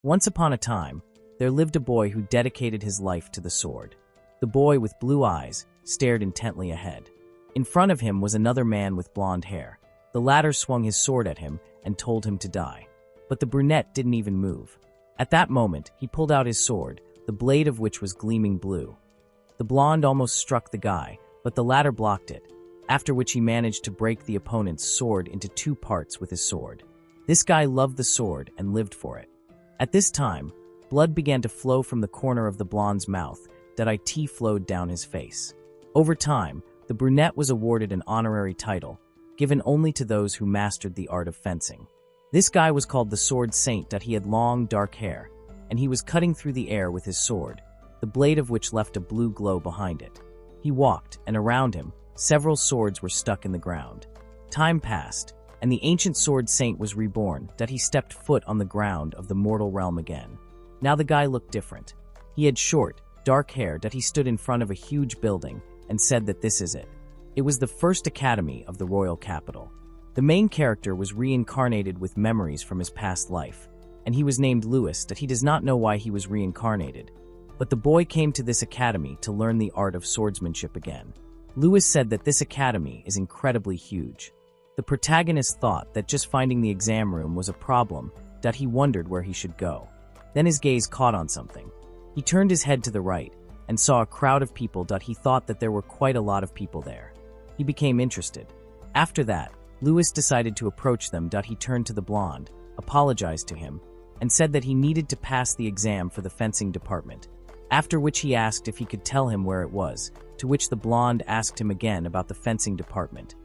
Once upon a time, there lived a boy who dedicated his life to the sword. The boy with blue eyes stared intently ahead. In front of him was another man with blonde hair. The latter swung his sword at him and told him to die. But the brunette didn't even move. At that moment, he pulled out his sword, the blade of which was gleaming blue. The blonde almost struck the guy, but the latter blocked it, after which he managed to break the opponent's sword into two parts with his sword. This guy loved the sword and lived for it. At this time, blood began to flow from the corner of the blonde's mouth that it flowed down his face. Over time, the brunette was awarded an honorary title, given only to those who mastered the art of fencing. This guy was called the Sword Saint that he had long, dark hair, and he was cutting through the air with his sword, the blade of which left a blue glow behind it. He walked, and around him, several swords were stuck in the ground. Time passed, and the ancient Sword Saint was reborn that he stepped foot on the ground of the mortal realm again. Now the guy looked different. He had short, dark hair that he stood in front of a huge building and said that this is it. It was the first academy of the royal capital. The main character was reincarnated with memories from his past life, and he was named Louis that he does not know why he was reincarnated. But the boy came to this academy to learn the art of swordsmanship again. Louis said that this academy is incredibly huge. The protagonist thought that just finding the exam room was a problem, that he wondered where he should go. Then his gaze caught on something. He turned his head to the right and saw a crowd of people that he thought that there were quite a lot of people there. He became interested. After that, Louis decided to approach them. He turned to the blonde, apologized to him, and said that he needed to pass the exam for the fencing department, after which he asked if he could tell him where it was, to which the blonde asked him again about the fencing department,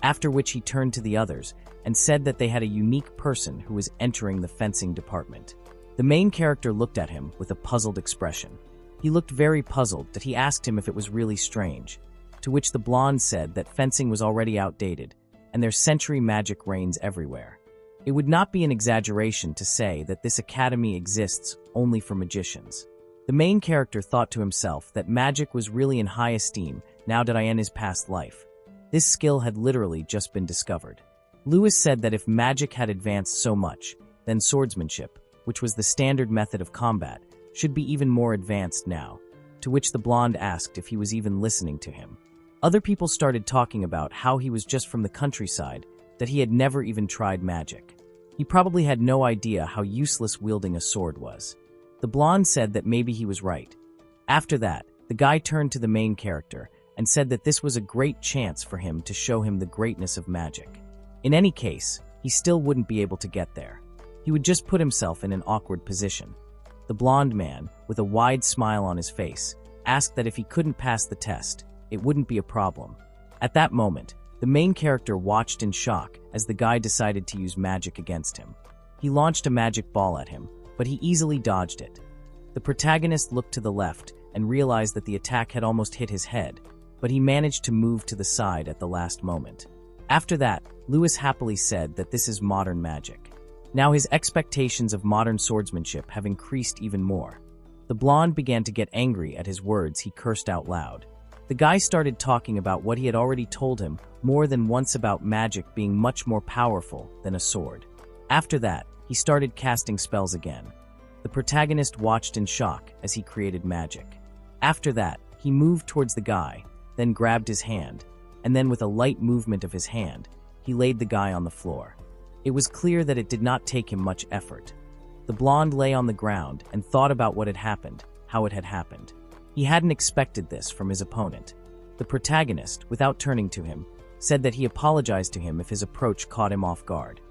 after which he turned to the others and said that they had a unique person who was entering the fencing department. The main character looked at him with a puzzled expression. He looked very puzzled that he asked him if it was really strange, to which the blonde said that fencing was already outdated and their century magic reigns everywhere. It would not be an exaggeration to say that this academy exists only for magicians. The main character thought to himself that magic was really in high esteem now that I in his past life. This skill had literally just been discovered. Louis said that if magic had advanced so much, then swordsmanship, which was the standard method of combat, should be even more advanced now, to which the blonde asked if he was even listening to him. Other people started talking about how he was just from the countryside, that he had never even tried magic. He probably had no idea how useless wielding a sword was. The blonde said that maybe he was right. After that, the guy turned to the main character and said that this was a great chance for him to show him the greatness of magic. In any case, he still wouldn't be able to get there. He would just put himself in an awkward position. The blonde man, with a wide smile on his face, asked that if he couldn't pass the test, it wouldn't be a problem. At that moment, the main character watched in shock as the guy decided to use magic against him. He launched a magic ball at him, but he easily dodged it. The protagonist looked to the left and realized that the attack had almost hit his head, but he managed to move to the side at the last moment. After that, Louis happily said that this is modern magic. Now his expectations of modern swordsmanship have increased even more. The blonde began to get angry at his words. He cursed out loud. The guy started talking about what he had already told him more than once about magic being much more powerful than a sword. After that, he started casting spells again. The protagonist watched in shock as he created magic. After that, he moved towards the guy, then grabbed his hand, and then with a light movement of his hand, he laid the guy on the floor. It was clear that it did not take him much effort. The blonde lay on the ground and thought about what had happened, how it had happened. He hadn't expected this from his opponent. The protagonist, without turning to him, said that he apologized to him if his approach caught him off guard.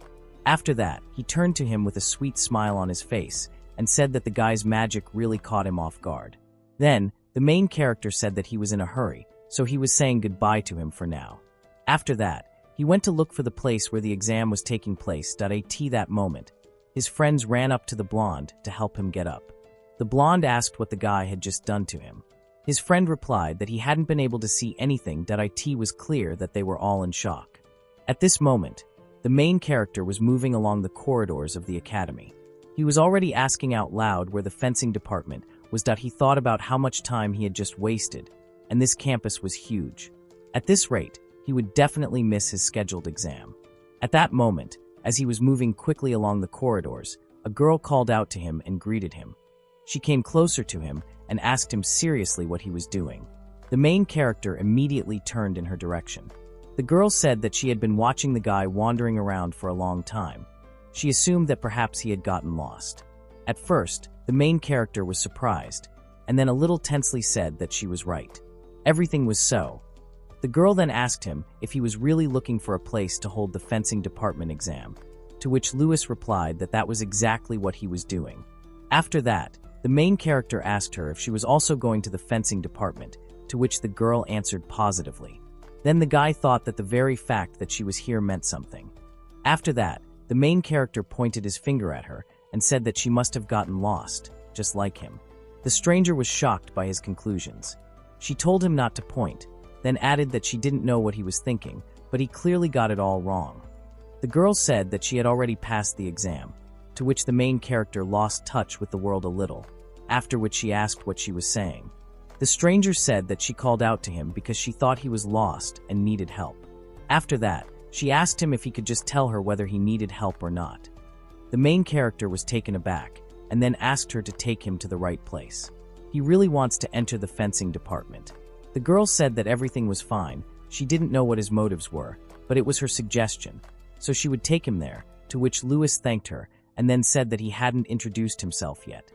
After that, he turned to him with a sweet smile on his face and said that the guy's magic really caught him off guard. Then, the main character said that he was in a hurry, so he was saying goodbye to him for now. After that, he went to look for the place where the exam was taking place. At that moment, his friends ran up to the blonde to help him get up. The blonde asked what the guy had just done to him. His friend replied that he hadn't been able to see anything. It was clear that they were all in shock. At this moment, the main character was moving along the corridors of the academy. He was already asking out loud where the fencing department was. He thought about how much time he had just wasted, and this campus was huge. At this rate, he would definitely miss his scheduled exam. At that moment, as he was moving quickly along the corridors, a girl called out to him and greeted him. She came closer to him and asked him seriously what he was doing. The main character immediately turned in her direction. The girl said that she had been watching the guy wandering around for a long time. She assumed that perhaps he had gotten lost. At first, the main character was surprised, and then a little tensely said that she was right. Everything was so. The girl then asked him if he was really looking for a place to hold the fencing department exam, to which Lewis replied that that was exactly what he was doing. After that, the main character asked her if she was also going to the fencing department, to which the girl answered positively. Then the guy thought that the very fact that she was here meant something. After that, the main character pointed his finger at her and said that she must have gotten lost, just like him. The stranger was shocked by his conclusions. She told him not to point, then added that she didn't know what he was thinking, but he clearly got it all wrong. The girl said that she had already passed the exam, to which the main character lost touch with the world a little, after which she asked what she was saying. The stranger said that she called out to him because she thought he was lost and needed help. After that, she asked him if he could just tell her whether he needed help or not. The main character was taken aback, and then asked her to take him to the right place. He really wants to enter the fencing department. The girl said that everything was fine, she didn't know what his motives were, but it was her suggestion, so she would take him there, to which Lewis thanked her, and then said that he hadn't introduced himself yet.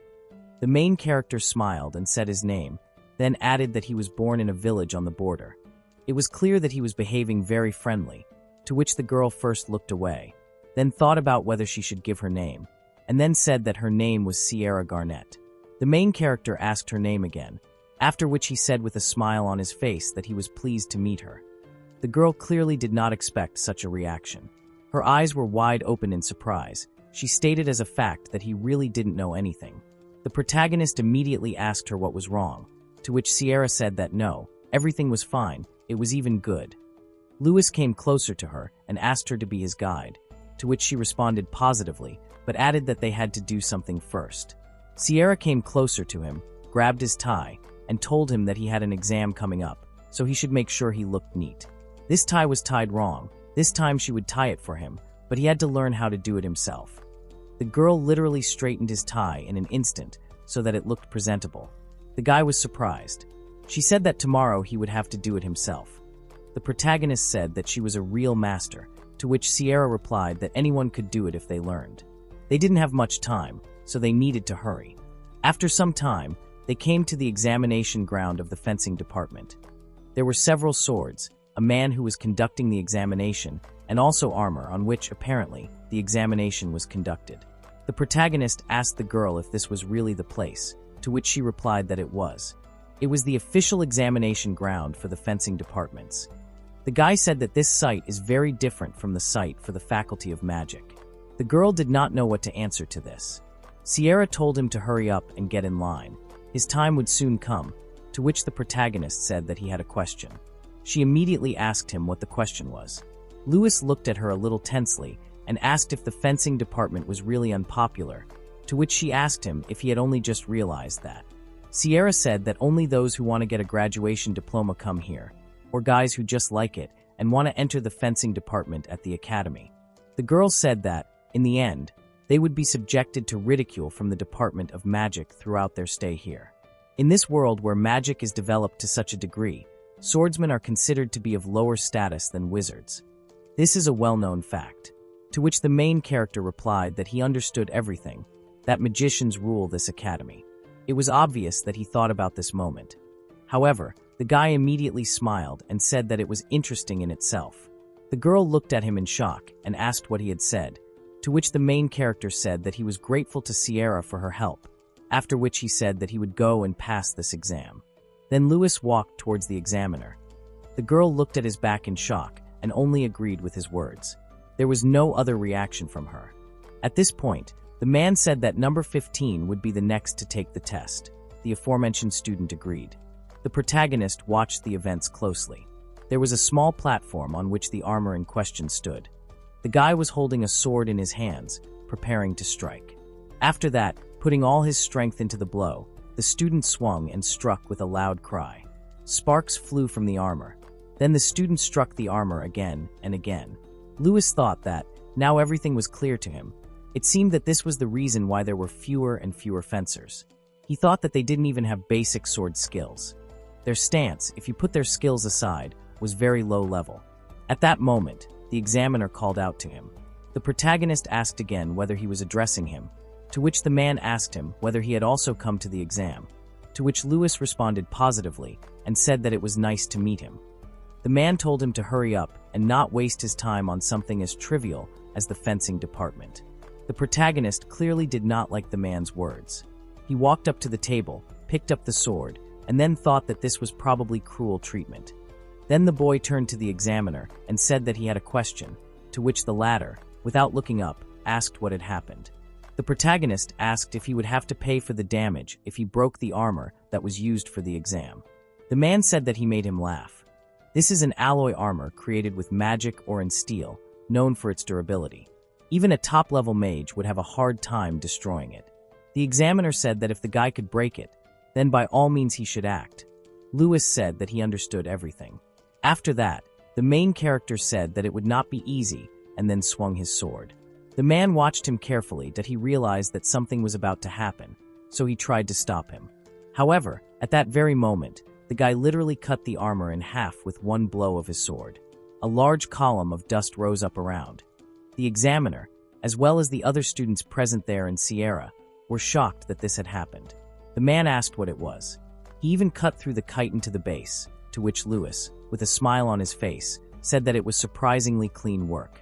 The main character smiled and said his name, then added that he was born in a village on the border. It was clear that he was behaving very friendly, to which the girl first looked away, then thought about whether she should give her name, and then said that her name was Sierra Garnett. The main character asked her name again, after which he said with a smile on his face that he was pleased to meet her. The girl clearly did not expect such a reaction. Her eyes were wide open in surprise. She stated as a fact that he really didn't know anything. The protagonist immediately asked her what was wrong, to which Sierra said that no, everything was fine, it was even good. Lewis came closer to her and asked her to be his guide, to which she responded positively, but added that they had to do something first. Sierra came closer to him, grabbed his tie, and told him that he had an exam coming up, so he should make sure he looked neat. This tie was tied wrong. This time she would tie it for him, but he had to learn how to do it himself. The girl literally straightened his tie in an instant so that it looked presentable. The guy was surprised. She said that tomorrow he would have to do it himself. The protagonist said that she was a real master, to which Sierra replied that anyone could do it if they learned. They didn't have much time, so they needed to hurry. After some time, they came to the examination ground of the fencing department. There were several swords, a man who was conducting the examination, and also armor on which, apparently, the examination was conducted. The protagonist asked the girl if this was really the place, to which she replied that it was. It was the official examination ground for the fencing departments. The guy said that this site is very different from the site for the Faculty of Magic. The girl did not know what to answer to this. Sierra told him to hurry up and get in line. His time would soon come, to which the protagonist said that he had a question. She immediately asked him what the question was. Lewis looked at her a little tensely and asked if the fencing department was really unpopular, to which she asked him if he had only just realized that. Sierra said that only those who want to get a graduation diploma come here, or guys who just like it and want to enter the fencing department at the academy. The girl said that, in the end, they would be subjected to ridicule from the Department of Magic throughout their stay here. In this world where magic is developed to such a degree, swordsmen are considered to be of lower status than wizards. This is a well-known fact, to which the main character replied that he understood everything, that magicians rule this academy. It was obvious that he thought about this moment. However, the guy immediately smiled and said that it was interesting in itself. The girl looked at him in shock and asked what he had said, to which the main character said that he was grateful to Sierra for her help, after which he said that he would go and pass this exam. Then Lewis walked towards the examiner. The girl looked at his back in shock and only agreed with his words. There was no other reaction from her. At this point, the man said that number 15 would be the next to take the test. The aforementioned student agreed. The protagonist watched the events closely. There was a small platform on which the armor in question stood. The guy was holding a sword in his hands, preparing to strike. After that, putting all his strength into the blow, the student swung and struck with a loud cry. Sparks flew from the armor. Then the student struck the armor again and again. Lewis thought that, now everything was clear to him, It seemed that this was the reason why there were fewer and fewer fencers. He thought that they didn't even have basic sword skills. Their stance, if you put their skills aside, was very low level. At that moment, the examiner called out to him. The protagonist asked again whether he was addressing him, to which the man asked him whether he had also come to the exam, to which Lewis responded positively and said that it was nice to meet him. The man told him to hurry up and not waste his time on something as trivial as the fencing department. The protagonist clearly did not like the man's words. He walked up to the table, picked up the sword, and then thought that this was probably cruel treatment. Then the boy turned to the examiner and said that he had a question, to which the latter, without looking up, asked what had happened. The protagonist asked if he would have to pay for the damage if he broke the armor that was used for the exam. The man said that he made him laugh. This is an alloy armor created with magic or in steel, known for its durability. Even a top-level mage would have a hard time destroying it. The examiner said that if the guy could break it, then by all means he should act. Lewis said that he understood everything. After that, the main character said that it would not be easy and then swung his sword. The man watched him carefully that he realized that something was about to happen, so he tried to stop him. However, at that very moment, the guy literally cut the armor in half with one blow of his sword. A large column of dust rose up around. The examiner, as well as the other students present there and Sierra, were shocked that this had happened. The man asked what it was. He even cut through the kite into the base, to which Lewis, with a smile on his face, said that it was surprisingly clean work.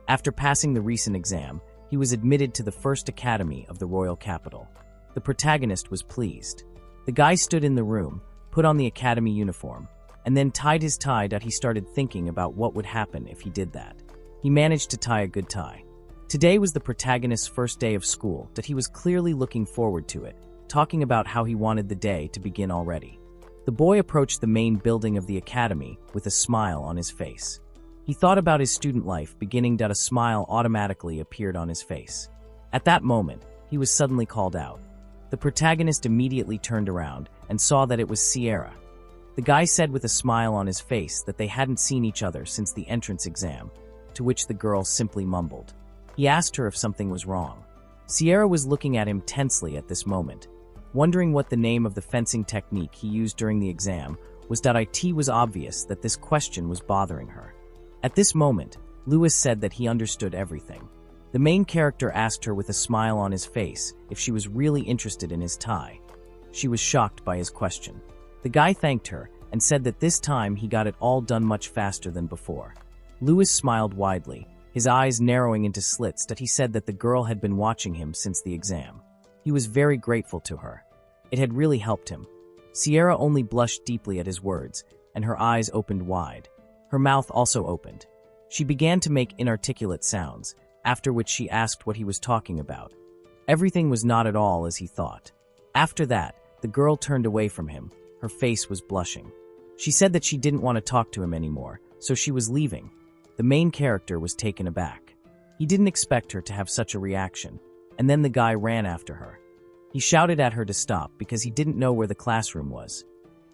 After passing the recent exam, he was admitted to the first academy of the royal capital. The protagonist was pleased. The guy stood in the room, put on the academy uniform, and then tied his tie that he started thinking about what would happen if he did that. He managed to tie a good tie. Today was the protagonist's first day of school that he was clearly looking forward to it, talking about how he wanted the day to begin already. The boy approached the main building of the academy with a smile on his face. He thought about his student life beginning that a smile automatically appeared on his face. At that moment, he was suddenly called out. The protagonist immediately turned around and saw that it was Sierra. The guy said with a smile on his face that they hadn't seen each other since the entrance exam, to which the girl simply mumbled. He asked her if something was wrong. Sierra was looking at him tensely at this moment, wondering what the name of the fencing technique he used during the exam was. It was obvious that this question was bothering her. At this moment, Lewis said that he understood everything. The main character asked her with a smile on his face if she was really interested in his tie. She was shocked by his question. The guy thanked her and said that this time he got it all done much faster than before. Lewis smiled widely, his eyes narrowing into slits that he said that the girl had been watching him since the exam. He was very grateful to her. It had really helped him. Sierra only blushed deeply at his words, and her eyes opened wide. Her mouth also opened. She began to make inarticulate sounds, after which she asked what he was talking about. Everything was not at all as he thought. After that, the girl turned away from him. Her face was blushing. She said that she didn't want to talk to him anymore, so she was leaving. The main character was taken aback. He didn't expect her to have such a reaction, and then the guy ran after her. He shouted at her to stop because he didn't know where the classroom was.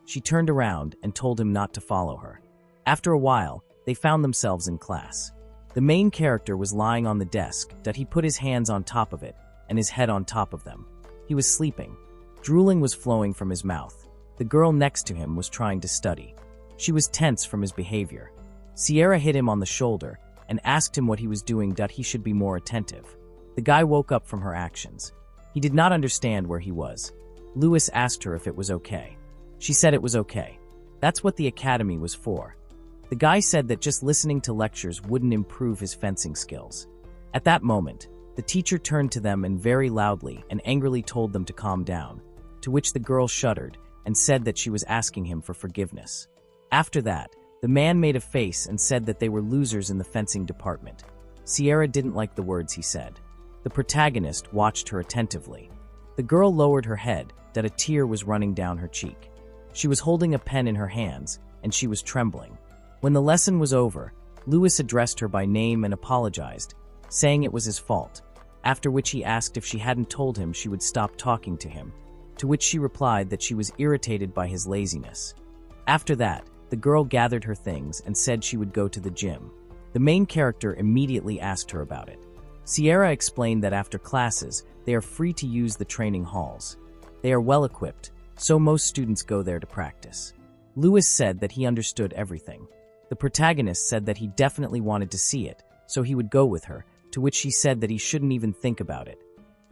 She turned around and told him not to follow her. After a while, they found themselves in class. The main character was lying on the desk that he put his hands on top of it and his head on top of them. He was sleeping. Drooling was flowing from his mouth. The girl next to him was trying to study. She was tense from his behavior. Sierra hit him on the shoulder and asked him what he was doing that he should be more attentive. The guy woke up from her actions. He did not understand where he was. Lewis asked her if it was okay. She said it was okay. That's what the academy was for. The guy said that just listening to lectures wouldn't improve his fencing skills. At that moment, the teacher turned to them and very loudly and angrily told them to calm down, to which the girl shuddered and said that she was asking him for forgiveness. After that, the man made a face and said that they were losers in the fencing department. Sierra didn't like the words he said. The protagonist watched her attentively. The girl lowered her head that a tear was running down her cheek. She was holding a pen in her hands, and she was trembling. When the lesson was over, Lewis addressed her by name and apologized, saying it was his fault, after which he asked if she hadn't told him she would stop talking to him, to which she replied that she was irritated by his laziness. After that, the girl gathered her things and said she would go to the gym. The main character immediately asked her about it. Sierra explained that after classes, they are free to use the training halls. They are well equipped, so most students go there to practice. Lewis said that he understood everything. The protagonist said that he definitely wanted to see it, so he would go with her, to which she said that he shouldn't even think about it.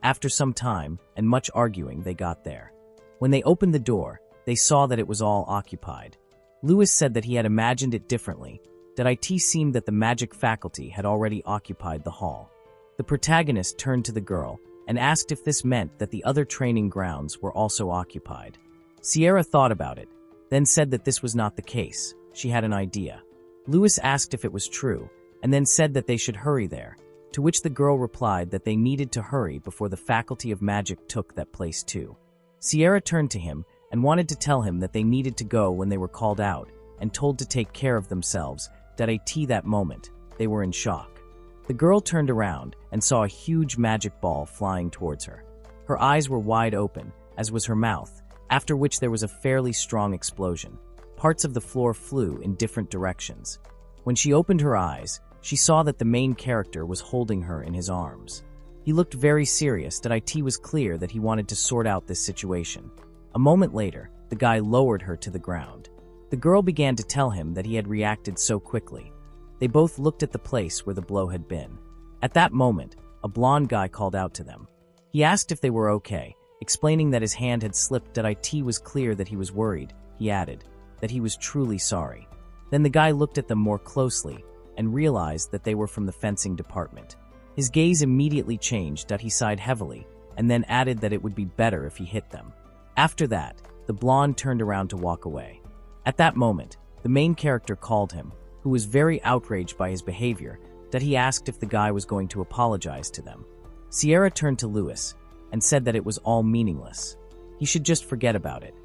After some time and much arguing, they got there. When they opened the door, they saw that it was all occupied. Lewis said that he had imagined it differently, that it seemed that the magic faculty had already occupied the hall. The protagonist turned to the girl and asked if this meant that the other training grounds were also occupied. Sierra thought about it, then said that this was not the case. She had an idea. Lewis asked if it was true, and then said that they should hurry there, to which the girl replied that they needed to hurry before the Faculty of Magic took that place too. Sierra turned to him and wanted to tell him that they needed to go when they were called out and told to take care of themselves. That moment, they were in shock. The girl turned around and saw a huge magic ball flying towards her. Her eyes were wide open, as was her mouth, after which there was a fairly strong explosion. Parts of the floor flew in different directions. When she opened her eyes, she saw that the main character was holding her in his arms. He looked very serious. It was clear that he wanted to sort out this situation. A moment later, the guy lowered her to the ground. The girl began to tell him that he had reacted so quickly. They both looked at the place where the blow had been. At that moment, a blonde guy called out to them. He asked if they were okay, explaining that his hand had slipped. It was clear that he was worried. He added that he was truly sorry. Then the guy looked at them more closely and realized that they were from the fencing department. His gaze immediately changed. He sighed heavily and then added that it would be better if he hit them. After that, the blonde turned around to walk away. At that moment, the main character called him, who was very outraged by his behavior, that he asked if the guy was going to apologize to them. Sierra turned to Lewis and said that it was all meaningless. He should just forget about it.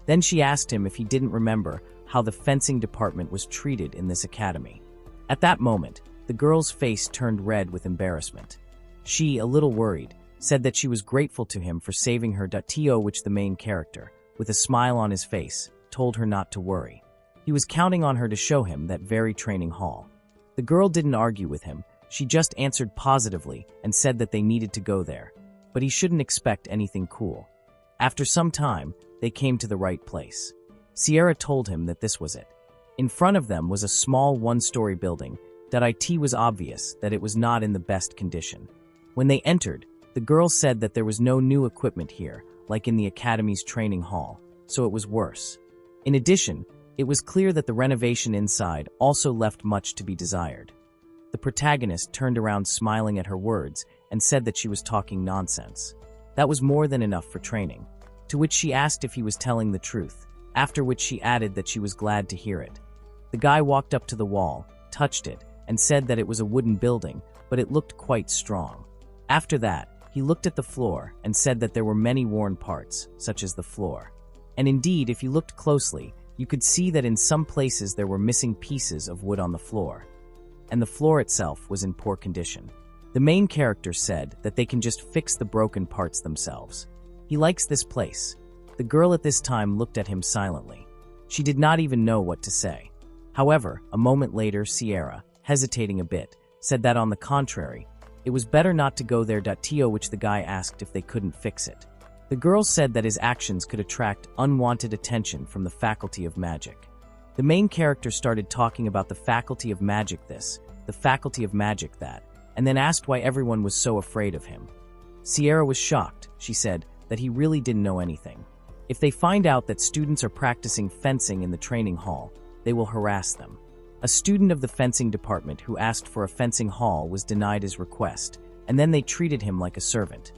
Then she asked him if he didn't remember how the fencing department was treated in this academy. At that moment, the girl's face turned red with embarrassment. She, a little worried, said that she was grateful to him for saving her. Which the main character, with a smile on his face, told her not to worry. He was counting on her to show him that very training hall. The girl didn't argue with him. She just answered positively and said that they needed to go there, but he shouldn't expect anything cool. After some time, they came to the right place. Sierra told him that this was it. In front of them was a small one-story building. It was obvious that it was not in the best condition. When they entered, the girl said that there was no new equipment here, like in the academy's training hall, so it was worse. In addition, it was clear that the renovation inside also left much to be desired. The protagonist turned around smiling at her words and said that she was talking nonsense. That was more than enough for training, to which she asked if he was telling the truth, after which she added that she was glad to hear it. The guy walked up to the wall, touched it, and said that it was a wooden building, but it looked quite strong. After that, he looked at the floor and said that there were many worn parts, such as the floor. And indeed, if you looked closely, you could see that in some places there were missing pieces of wood on the floor. And the floor itself was in poor condition. The main character said that they can just fix the broken parts themselves. He likes this place. The girl at this time looked at him silently. She did not even know what to say. However, a moment later, Sierra, hesitating a bit, said that on the contrary, it was better not to go there. Which the guy asked if they couldn't fix it. The girl said that his actions could attract unwanted attention from the Faculty of Magic. The main character started talking about the Faculty of Magic this, the Faculty of Magic that, and then asked why everyone was so afraid of him. Sierra was shocked. She said that he really didn't know anything. If they find out that students are practicing fencing in the training hall, they will harass them. A student of the fencing department who asked for a fencing hall was denied his request, and then they treated him like a servant.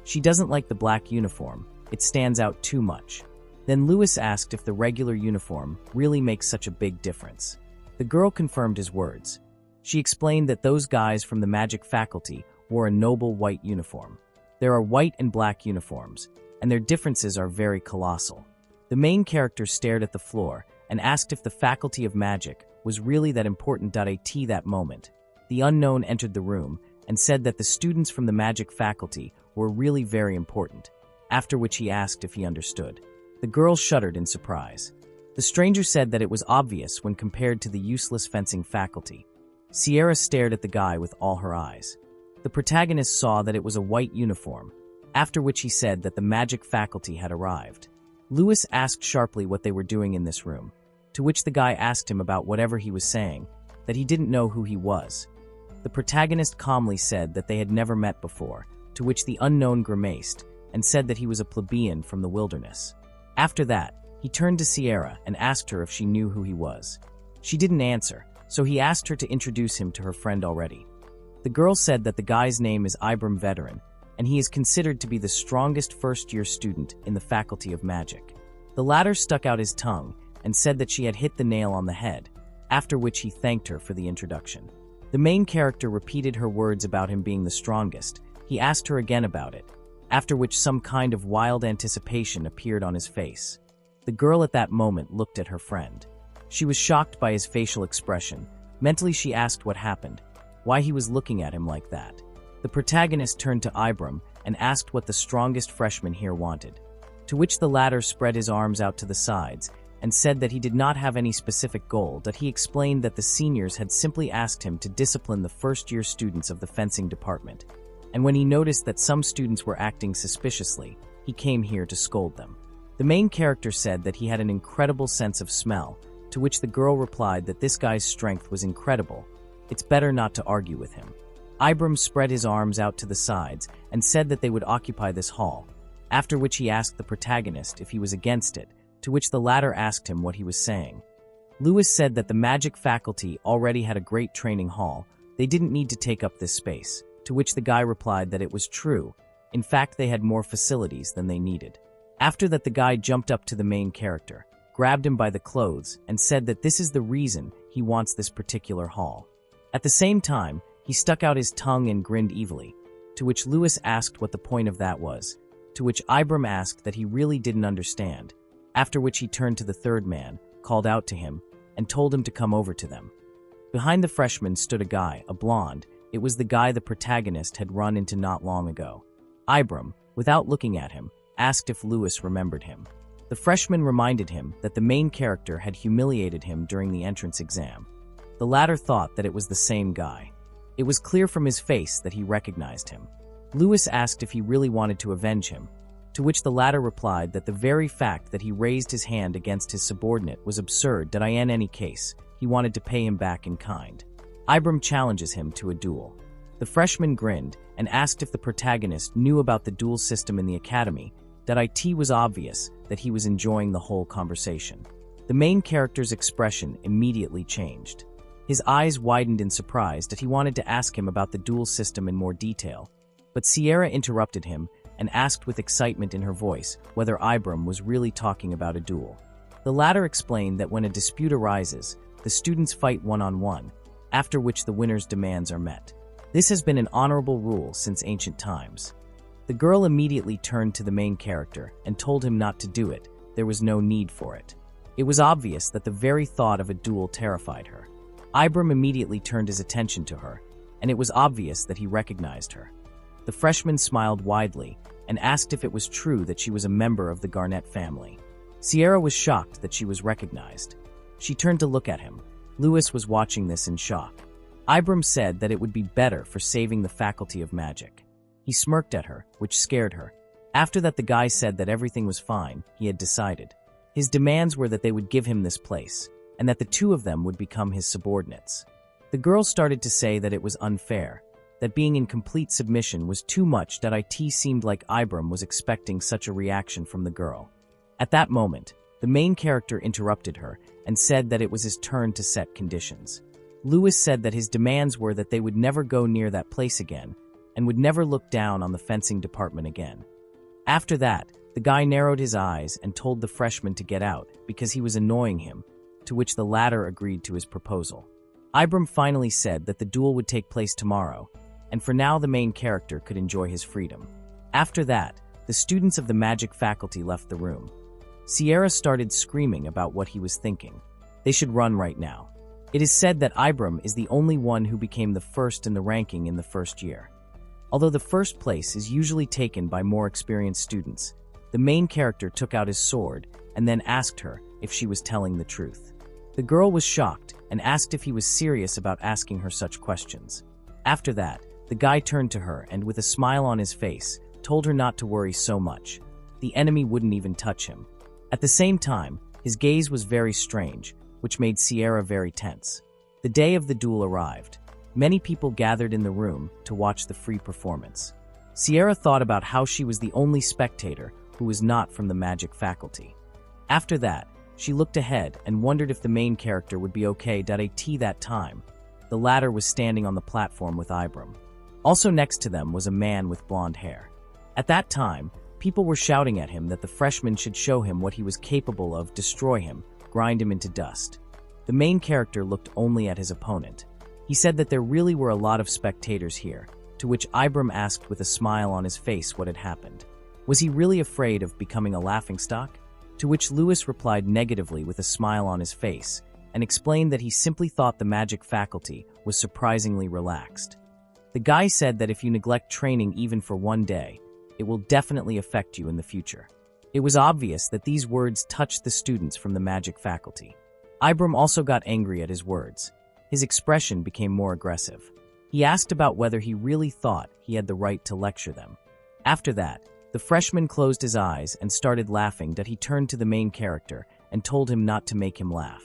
She doesn't like the black uniform. It stands out too much. Then Lewis asked if the regular uniform really makes such a big difference. The girl confirmed his words. She explained that those guys from the magic faculty wore a noble white uniform. There are white and black uniforms, and their differences are very colossal. The main character stared at the floor and asked if the Faculty of Magic was really that important. That moment, the unknown entered the room and said that the students from the magic faculty were really very important, after which he asked if he understood. The girl shuddered in surprise. The stranger said that it was obvious when compared to the useless fencing faculty. Sierra stared at the guy with all her eyes. The protagonist saw that it was a white uniform, after which he said that the magic faculty had arrived. Lewis asked sharply what they were doing in this room, to which the guy asked him about whatever he was saying, that he didn't know who he was. The protagonist calmly said that they had never met before, to which the unknown grimaced and said that he was a plebeian from the wilderness. After that, he turned to Sierra and asked her if she knew who he was. She didn't answer, so he asked her to introduce him to her friend already. The girl said that the guy's name is Ibram Veteran, and he is considered to be the strongest first-year student in the Faculty of Magic. The latter stuck out his tongue and said that she had hit the nail on the head, after which he thanked her for the introduction. The main character repeated her words about him being the strongest. He asked her again about it, after which some kind of wild anticipation appeared on his face. The girl at that moment looked at her friend. She was shocked by his facial expression. Mentally she asked what happened, why he was looking at him like that. The protagonist turned to Ibram and asked what the strongest freshman here wanted, to which the latter spread his arms out to the sides and said that he did not have any specific goal, that he explained that the seniors had simply asked him to discipline the first-year students of the fencing department, and when he noticed that some students were acting suspiciously, he came here to scold them. The main character said that he had an incredible sense of smell, to which the girl replied that this guy's strength was incredible. It's better not to argue with him. Ibram spread his arms out to the sides and said that they would occupy this hall, after which he asked the protagonist if he was against it, to which the latter asked him what he was saying. Lewis said that the magic faculty already had a great training hall, they didn't need to take up this space, to which the guy replied that it was true. In fact, they had more facilities than they needed. After that, the guy jumped up to the main character, grabbed him by the clothes, and said that this is the reason he wants this particular hall. At the same time, he stuck out his tongue and grinned evilly, to which Lewis asked what the point of that was, to which Ibram asked that he really didn't understand, after which he turned to the third man, called out to him, and told him to come over to them. Behind the freshman stood a guy, a blonde. It was the guy the protagonist had run into not long ago. Ibram, without looking at him, asked if Lewis remembered him. The freshman reminded him that the main character had humiliated him during the entrance exam. The latter thought that it was the same guy. It was clear from his face that he recognized him. Lewis asked if he really wanted to avenge him, to which the latter replied that the very fact that he raised his hand against his subordinate was absurd, that in any case, he wanted to pay him back in kind. Ibram challenges him to a duel. The freshman grinned and asked if the protagonist knew about the duel system in the academy, that it was obvious that he was enjoying the whole conversation. The main character's expression immediately changed. His eyes widened in surprise that he wanted to ask him about the duel system in more detail, but Sierra interrupted him and asked with excitement in her voice whether Ibram was really talking about a duel. The latter explained that when a dispute arises, the students fight one-on-one, after which the winner's demands are met. This has been an honorable rule since ancient times. The girl immediately turned to the main character and told him not to do it. There was no need for it. It was obvious that the very thought of a duel terrified her. Ibram immediately turned his attention to her, and it was obvious that he recognized her. The freshman smiled widely and asked if it was true that she was a member of the Garnett family. Sierra was shocked that she was recognized. She turned to look at him. Lewis was watching this in shock. Ibram said that it would be better for saving the Faculty of Magic. He smirked at her, which scared her. After that, the guy said that everything was fine, he had decided. His demands were that they would give him this place, and that the two of them would become his subordinates. The girl started to say that it was unfair, that being in complete submission was too much, that it seemed like Ibram was expecting such a reaction from the girl. At that moment, the main character interrupted her and said that it was his turn to set conditions. Lewis said that his demands were that they would never go near that place again and would never look down on the fencing department again. After that, the guy narrowed his eyes and told the freshman to get out because he was annoying him, to which the latter agreed to his proposal. Ibram finally said that the duel would take place tomorrow, and for now the main character could enjoy his freedom. After that, the students of the magic faculty left the room. Sierra started screaming about what he was thinking. They should run right now. It is said that Ibram is the only one who became the first in the ranking in the first year. Although the first place is usually taken by more experienced students, the main character took out his sword and then asked her if she was telling the truth. The girl was shocked and asked if he was serious about asking her such questions. After that, The guy turned to her and, with a smile on his face, told her not to worry so much. The enemy wouldn't even touch him. At the same time, his gaze was very strange, which made Sierra very tense. The day of the duel arrived. Many people gathered in the room to watch the free performance. Sierra thought about how she was the only spectator who was not from the magic faculty. After that, she looked ahead and wondered if the main character would be okay. At that time, the latter was standing on the platform with Ibram. Also next to them was a man with blonde hair. At that time, people were shouting at him that the freshman should show him what he was capable of, destroy him, grind him into dust. The main character looked only at his opponent. He said that there really were a lot of spectators here, to which Ibram asked with a smile on his face what had happened. Was he really afraid of becoming a laughingstock? To which Lewis replied negatively with a smile on his face, and explained that he simply thought the magic faculty was surprisingly relaxed. The guy said that if you neglect training even for one day, it will definitely affect you in the future. It was obvious that these words touched the students from the magic faculty. Ibram also got angry at his words. His expression became more aggressive. He asked about whether he really thought he had the right to lecture them. After that, the freshman closed his eyes and started laughing. He turned to the main character and told him not to make him laugh.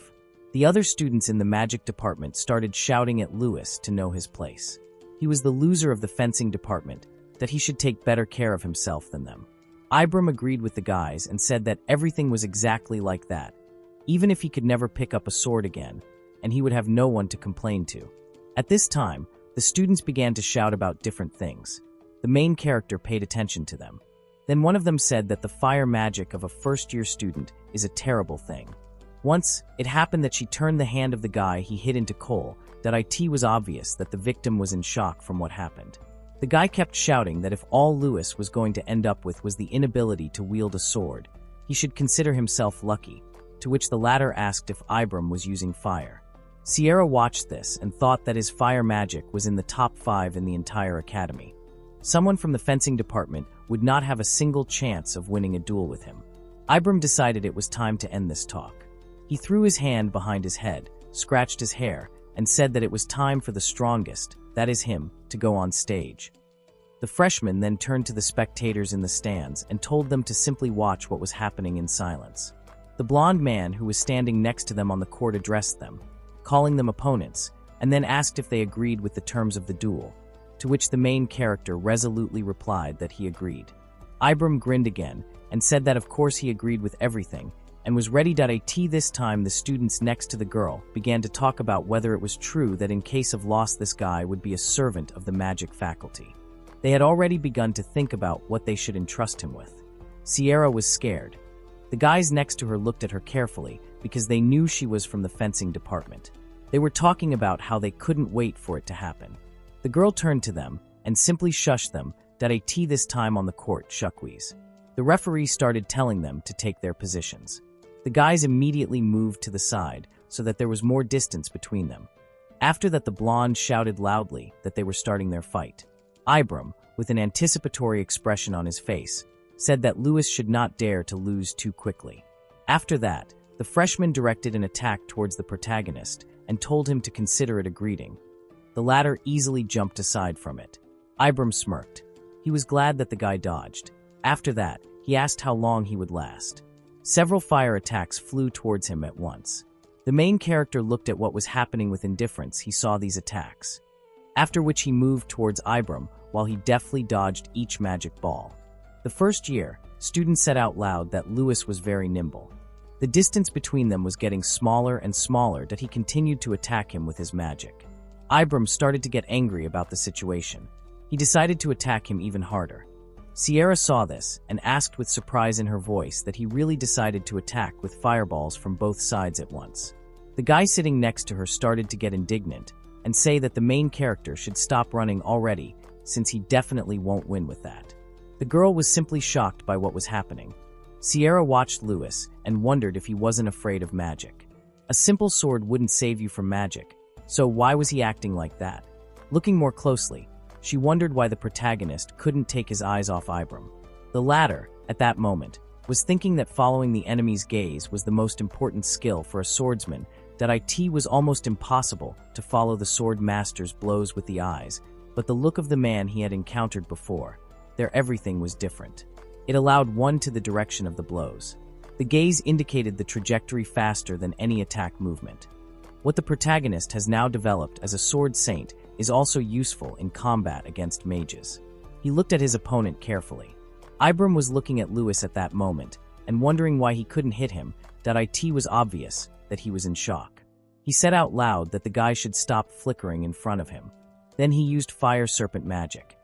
The other students in the magic department started shouting at Lewis to know his place. He was the loser of the fencing department, that he should take better care of himself than them. Ibram agreed with the guys and said that everything was exactly like that, even if he could never pick up a sword again, and he would have no one to complain to. At this time, the students began to shout about different things. The main character paid attention to them. Then one of them said that the fire magic of a first-year student is a terrible thing. Once, it happened that she turned the hand of the guy he hit into coal. It was obvious that the victim was in shock from what happened. The guy kept shouting that if all Lewis was going to end up with was the inability to wield a sword, he should consider himself lucky, to which the latter asked if Ibram was using fire. Sierra watched this and thought that his fire magic was in the top 5 in the entire academy. Someone from the fencing department would not have a single chance of winning a duel with him. Ibram decided it was time to end this talk. He threw his hand behind his head, scratched his hair, and said that it was time for the strongest, that is him, to go on stage. The freshman then turned to the spectators in the stands and told them to simply watch what was happening in silence. The blonde man who was standing next to them on the court addressed them, calling them opponents, and then asked if they agreed with the terms of the duel, to which the main character resolutely replied that he agreed. Ibram grinned again and said that of course he agreed with everything and was ready. This time the students next to the girl began to talk about whether it was true that in case of loss this guy would be a servant of the magic faculty. They had already begun to think about what they should entrust him with. Sierra was scared. The guys next to her looked at her carefully because they knew she was from the fencing department. They were talking about how they couldn't wait for it to happen. The girl turned to them and simply shushed them. This time on the court, shuckwheeze. The referee started telling them to take their positions. The guys immediately moved to the side so that there was more distance between them. After that, the blonde shouted loudly that they were starting their fight. Ibram, with an anticipatory expression on his face, said that Lewis should not dare to lose too quickly. After that, the freshman directed an attack towards the protagonist and told him to consider it a greeting. The latter easily jumped aside from it. Ibram smirked. He was glad that the guy dodged. After that, he asked how long he would last. Several fire attacks flew towards him at once. The main character looked at what was happening with indifference. He saw these attacks. After which he moved towards Ibram while he deftly dodged each magic ball. The first year, students said out loud that Lewis was very nimble. The distance between them was getting smaller and smaller that he continued to attack him with his magic. Ibram started to get angry about the situation. He decided to attack him even harder. Sierra saw this and asked with surprise in her voice that he really decided to attack with fireballs from both sides at once. The guy sitting next to her started to get indignant and say that the main character should stop running already since he definitely won't win with that. The girl was simply shocked by what was happening. Sierra watched Lewis and wondered if he wasn't afraid of magic. A simple sword wouldn't save you from magic, so why was he acting like that? Looking more closely, she wondered why the protagonist couldn't take his eyes off Ibram. The latter, at that moment, was thinking that following the enemy's gaze was the most important skill for a swordsman, that it was almost impossible to follow the sword master's blows with the eyes, but the look of the man he had encountered before, their everything was different. It allowed one to the direction of the blows. The gaze indicated the trajectory faster than any attack movement. What the protagonist has now developed as a sword saint is also useful in combat against mages. He looked at his opponent carefully. Ibram was looking at Lewis at that moment and wondering why he couldn't hit him. It was obvious that he was in shock. He said out loud that the guy should stop flickering in front of him. Then he used fire serpent magic.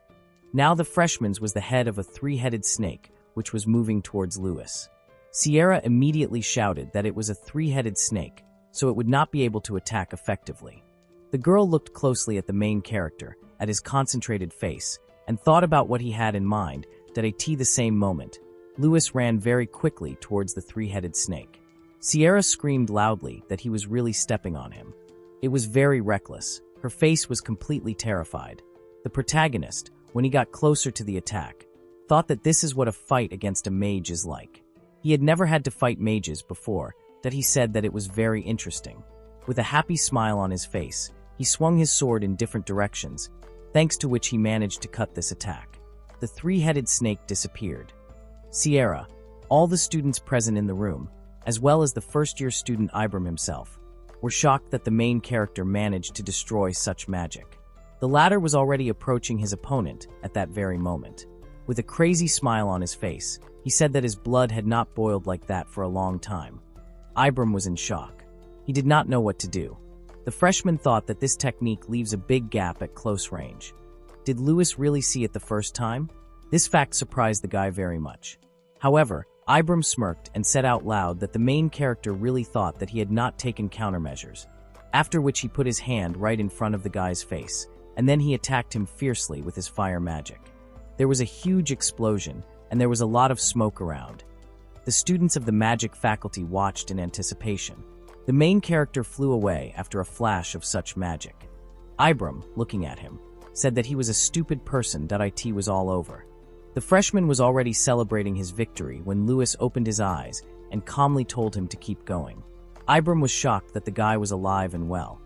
Now the freshman's was the head of a three-headed snake, which was moving towards Lewis. Sierra immediately shouted that it was a three-headed snake, so it would not be able to attack effectively. The girl looked closely at the main character, at his concentrated face, and thought about what he had in mind. The same moment, Lewis ran very quickly towards the three-headed snake. Sierra screamed loudly that he was really stepping on him. It was very reckless. Her face was completely terrified. The protagonist, when he got closer to the attack, thought that this is what a fight against a mage is like. He had never had to fight mages before, he said that it was very interesting. With a happy smile on his face, he swung his sword in different directions, thanks to which he managed to cut this attack. The three-headed snake disappeared. Sierra, all the students present in the room, as well as the first-year student Ibram himself, were shocked that the main character managed to destroy such magic. The latter was already approaching his opponent at that very moment. With a crazy smile on his face, he said that his blood had not boiled like that for a long time. Ibram was in shock. He did not know what to do. The freshman thought that this technique leaves a big gap at close range. Did Lewis really see it the first time? This fact surprised the guy very much. However, Ibram smirked and said out loud that the main character really thought that he had not taken countermeasures, after which he put his hand right in front of the guy's face, and then he attacked him fiercely with his fire magic. There was a huge explosion, and there was a lot of smoke around. The students of the magic faculty watched in anticipation. The main character flew away after a flash of such magic. Ibram, looking at him, said that he was a stupid person. It was all over. The freshman was already celebrating his victory when Lewis opened his eyes and calmly told him to keep going. Ibram was shocked that the guy was alive and well.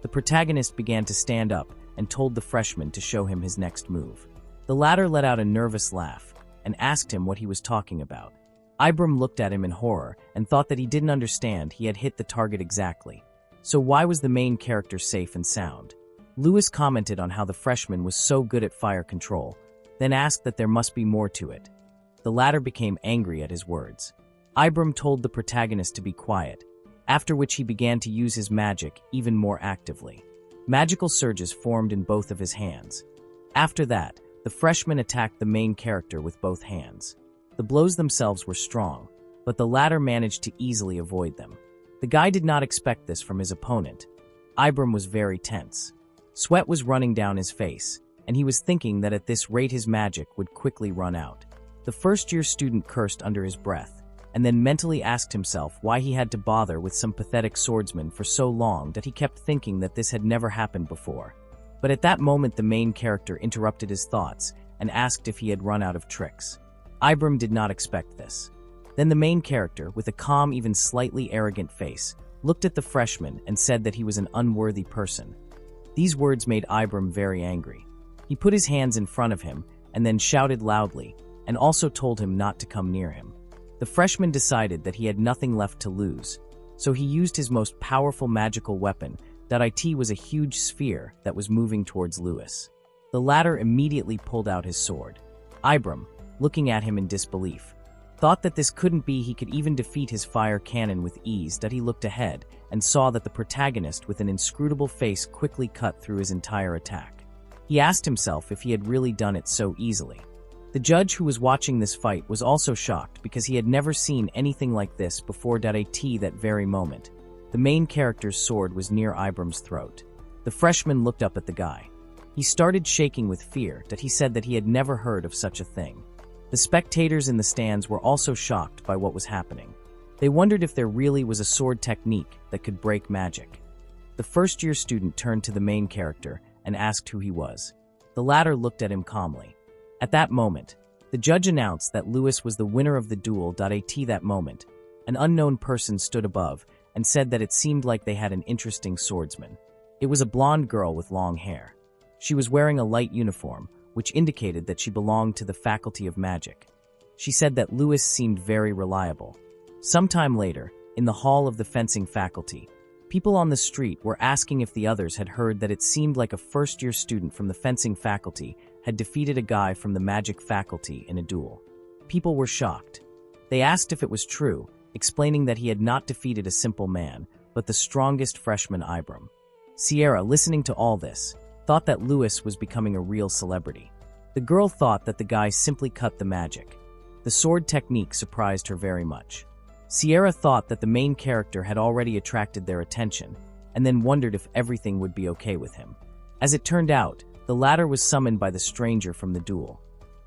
The protagonist began to stand up and told the freshman to show him his next move. The latter let out a nervous laugh and asked him what he was talking about. Ibram looked at him in horror and thought that he didn't understand he had hit the target exactly. So why was the main character safe and sound? Lewis commented on how the freshman was so good at fire control, then asked that there must be more to it. The latter became angry at his words. Ibram told the protagonist to be quiet, after which he began to use his magic even more actively. Magical surges formed in both of his hands. After that, the freshman attacked the main character with both hands. The blows themselves were strong, but the latter managed to easily avoid them. The guy did not expect this from his opponent. Ibram was very tense. Sweat was running down his face, and he was thinking that at this rate his magic would quickly run out. The first-year student cursed under his breath, and then mentally asked himself why he had to bother with some pathetic swordsman for so long that he kept thinking that this had never happened before. But at that moment the main character interrupted his thoughts and asked if he had run out of tricks. Ibram did not expect this. Then the main character, with a calm, even slightly arrogant face, looked at the freshman and said that he was an unworthy person. These words made Ibram very angry. He put his hands in front of him and then shouted loudly, and also told him not to come near him. The freshman decided that he had nothing left to lose, so he used his most powerful magical weapon. It was a huge sphere that was moving towards Lewis. The latter immediately pulled out his sword. Ibram, looking at him in disbelief, thought that this couldn't be. He could even defeat his fire cannon with ease. He looked ahead and saw that the protagonist with an inscrutable face quickly cut through his entire attack. He asked himself if he had really done it so easily. The judge who was watching this fight was also shocked because he had never seen anything like this before. That very moment, the main character's sword was near Ibram's throat. The freshman looked up at the guy. He started shaking with fear. He said that he had never heard of such a thing. The spectators in the stands were also shocked by what was happening. They wondered if there really was a sword technique that could break magic. The first-year student turned to the main character and asked who he was. The latter looked at him calmly. At that moment, the judge announced that Lewis was the winner of the duel. At that moment, an unknown person stood above and said that it seemed like they had an interesting swordsman. It was a blonde girl with long hair. She was wearing a light uniform, which indicated that she belonged to the Faculty of Magic. She said that Lewis seemed very reliable. Sometime later, in the hall of the fencing faculty, people on the street were asking if the others had heard that it seemed like a first-year student from the fencing faculty had defeated a guy from the magic faculty in a duel. People were shocked. They asked if it was true, explaining that he had not defeated a simple man, but the strongest freshman Ibram. Sierra, listening to all this, thought that Lewis was becoming a real celebrity. The girl thought that the guy simply cut the magic. The sword technique surprised her very much. Sierra thought that the main character had already attracted their attention, and then wondered if everything would be okay with him. As it turned out, the latter was summoned by the stranger from the duel.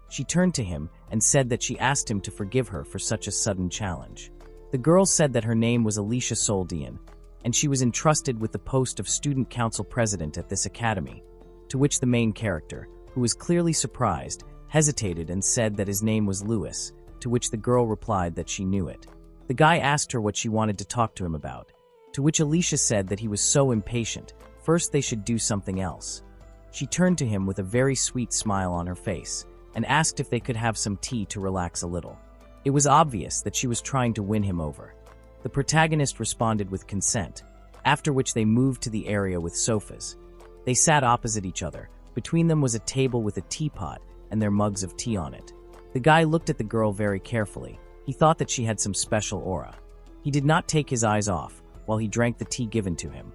She turned to him and said that she asked him to forgive her for such a sudden challenge. The girl said that her name was Alicia Soldian, and she was entrusted with the post of student council president at this academy, to which the main character, who was clearly surprised, hesitated and said that his name was Lewis, to which the girl replied that she knew it. The guy asked her what she wanted to talk to him about, to which Alicia said that he was so impatient, first they should do something else. She turned to him with a very sweet smile on her face, and asked if they could have some tea to relax a little. It was obvious that she was trying to win him over. The protagonist responded with consent, after which they moved to the area with sofas. They sat opposite each other. Between them was a table with a teapot and their mugs of tea on it. The guy looked at the girl very carefully. He thought that she had some special aura. He did not take his eyes off while he drank the tea given to him.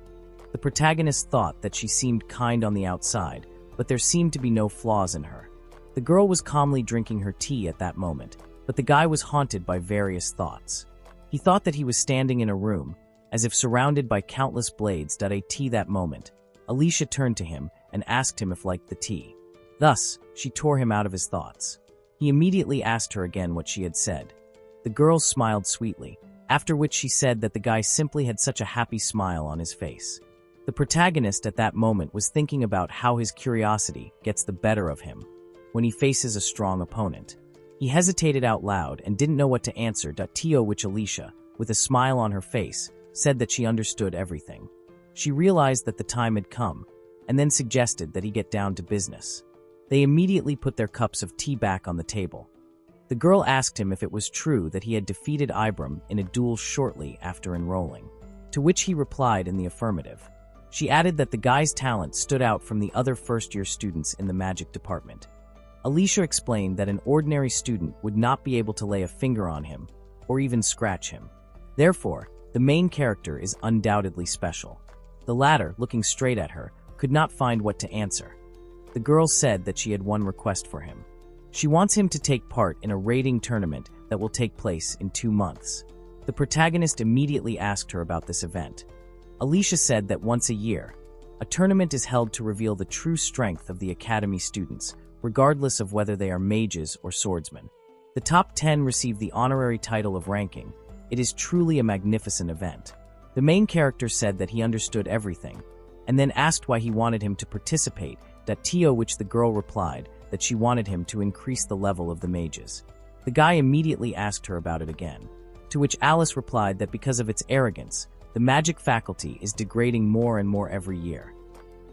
The protagonist thought that she seemed kind on the outside, but there seemed to be no flaws in her. The girl was calmly drinking her tea at that moment, but the guy was haunted by various thoughts. He thought that he was standing in a room, as if surrounded by countless blades. At that moment, Alicia turned to him and asked him if liked the tea. Thus, she tore him out of his thoughts. He immediately asked her again what she had said. The girl smiled sweetly, after which she said that the guy simply had such a happy smile on his face. The protagonist at that moment was thinking about how his curiosity gets the better of him when he faces a strong opponent. He hesitated out loud and didn't know what to answer. To which Alicia, with a smile on her face, said that she understood everything. She realized that the time had come, and then suggested that he get down to business. They immediately put their cups of tea back on the table. The girl asked him if it was true that he had defeated Ibram in a duel shortly after enrolling, to which he replied in the affirmative. She added that the guy's talent stood out from the other first-year students in the magic department. Alicia explained that an ordinary student would not be able to lay a finger on him or even scratch him. Therefore, the main character is undoubtedly special. The latter, looking straight at her, could not find what to answer. The girl said that she had one request for him. She wants him to take part in a raiding tournament that will take place in 2 months. The protagonist immediately asked her about this event. Alicia said that once a year, a tournament is held to reveal the true strength of the academy students, regardless of whether they are mages or swordsmen. The top 10 receive the honorary title of ranking. It is truly a magnificent event. The main character said that he understood everything, and then asked why he wanted him to participate, which the girl replied that she wanted him to increase the level of the mages. The guy immediately asked her about it again, to which Alice replied that because of its arrogance, the magic faculty is degrading more and more every year.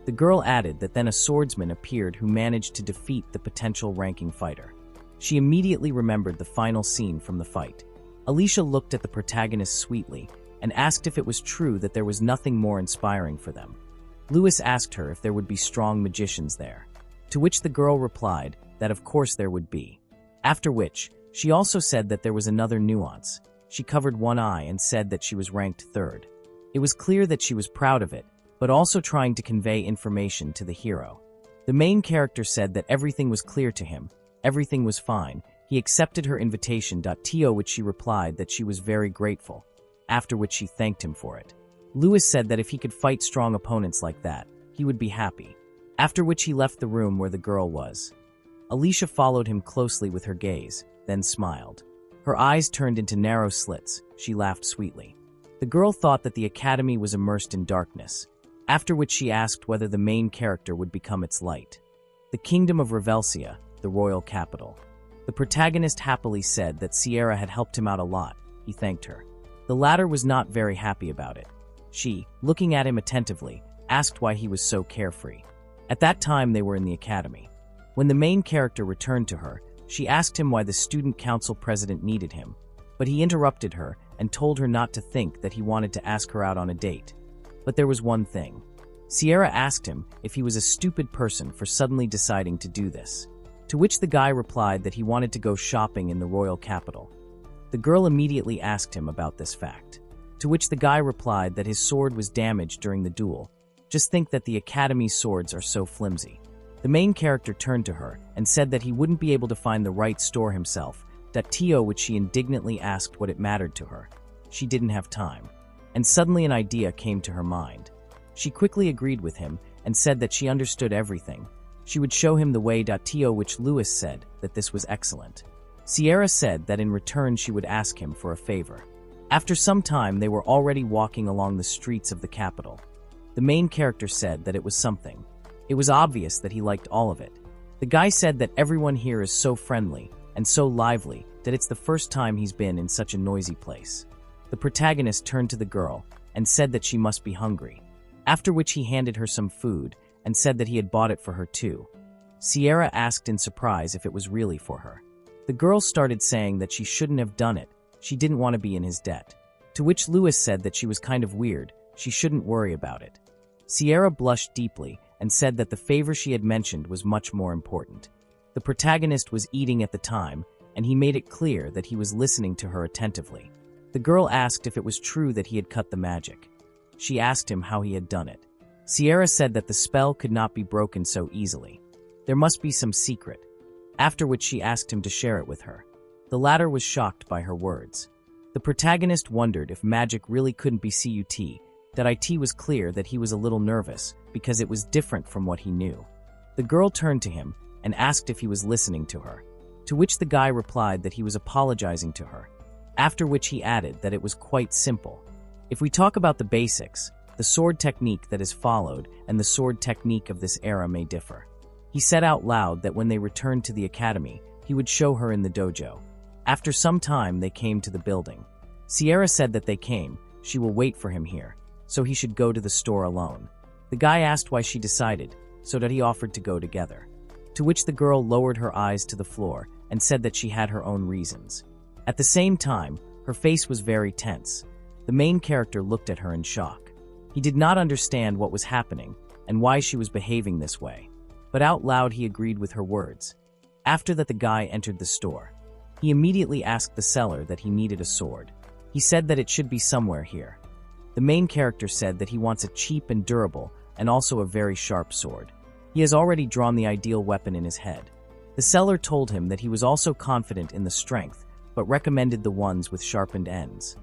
The girl added that then a swordsman appeared who managed to defeat the potential ranking fighter. She immediately remembered the final scene from the fight. Alicia looked at the protagonist sweetly and asked if it was true that there was nothing more inspiring for them. Lewis asked her if there would be strong magicians there, to which the girl replied that of course there would be. After which, she also said that there was another nuance. She covered one eye and said that she was ranked 3rd. It was clear that she was proud of it, but also trying to convey information to the hero. The main character said that everything was clear to him, everything was fine. He accepted her invitation. Which she replied that she was very grateful, after which she thanked him for it. Lewis said that if he could fight strong opponents like that, he would be happy, after which he left the room where the girl was. Alicia followed him closely with her gaze, then smiled. Her eyes turned into narrow slits. She laughed sweetly. The girl thought that the academy was immersed in darkness, after which she asked whether the main character would become its light. The kingdom of Revelsia, the royal capital. The protagonist happily said that Sierra had helped him out a lot. He thanked her. The latter was not very happy about it. She, looking at him attentively, asked why he was so carefree. At that time, they were in the academy. When the main character returned to her, she asked him why the student council president needed him, but he interrupted her and told her not to think that he wanted to ask her out on a date. But there was one thing. Sierra asked him if he was a stupid person for suddenly deciding to do this, to which the guy replied that he wanted to go shopping in the royal capital. The girl immediately asked him about this fact, to which the guy replied that his sword was damaged during the duel. Just think that the academy's swords are so flimsy. The main character turned to her and said that he wouldn't be able to find the right store himself, to which she indignantly asked what it mattered to her. She didn't have time. And suddenly an idea came to her mind. She quickly agreed with him and said that she understood everything. She would show him the way, which Lewis said that this was excellent. Sierra said that in return she would ask him for a favor. After some time, they were already walking along the streets of the capital. The main character said that it was something. It was obvious that he liked all of it. The guy said that everyone here is so friendly and so lively that it's the first time he's been in such a noisy place. The protagonist turned to the girl and said that she must be hungry, after which he handed her some food and said that he had bought it for her too. Sierra asked in surprise if it was really for her. The girl started saying that she shouldn't have done it, she didn't want to be in his debt. To which Lewis said that she was kind of weird, she shouldn't worry about it. Sierra blushed deeply and said that the favor she had mentioned was much more important. The protagonist was eating at the time, and he made it clear that he was listening to her attentively. The girl asked if it was true that he had cut the magic. She asked him how he had done it. Sierra said that the spell could not be broken so easily. There must be some secret, after which she asked him to share it with her. The latter was shocked by her words. The protagonist wondered if magic really couldn't be cut, that it was clear that he was a little nervous because it was different from what he knew. The girl turned to him and asked if he was listening to her, to which the guy replied that he was apologizing to her, after which he added that it was quite simple. If we talk about the basics, the sword technique that is followed and the sword technique of this era may differ. He said out loud that when they returned to the academy, he would show her in the dojo. After some time, they came to the building. Sierra said that they came, she will wait for him here, so he should go to the store alone. The guy asked why she decided, so that he offered to go together. To which the girl lowered her eyes to the floor and said that she had her own reasons. At the same time, her face was very tense. The main character looked at her in shock. He did not understand what was happening and why she was behaving this way, but out loud he agreed with her words. After that, the guy entered the store. He immediately asked the seller that he needed a sword. He said that it should be somewhere here. The main character said that he wants a cheap and durable and also a very sharp sword. He has already drawn the ideal weapon in his head. The seller told him that he was also confident in the strength, but recommended the ones with sharpened ends.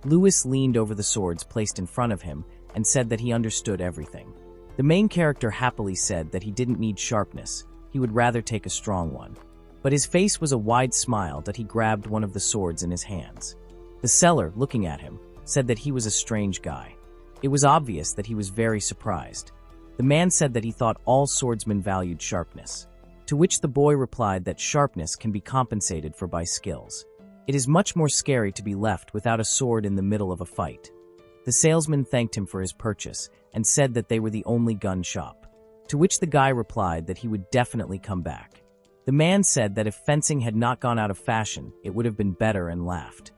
Lewis leaned over the swords placed in front of him and said that he understood everything. The main character happily said that he didn't need sharpness, he would rather take a strong one. But his face was a wide smile that he grabbed one of the swords in his hands. The seller, looking at him, said that he was a strange guy. It was obvious that he was very surprised. The man said that he thought all swordsmen valued sharpness, to which the boy replied that sharpness can be compensated for by skills. It is much more scary to be left without a sword in the middle of a fight. The salesman thanked him for his purchase and said that they were the only gun shop, to which the guy replied that he would definitely come back. The man said that if fencing had not gone out of fashion, it would have been better and laughed.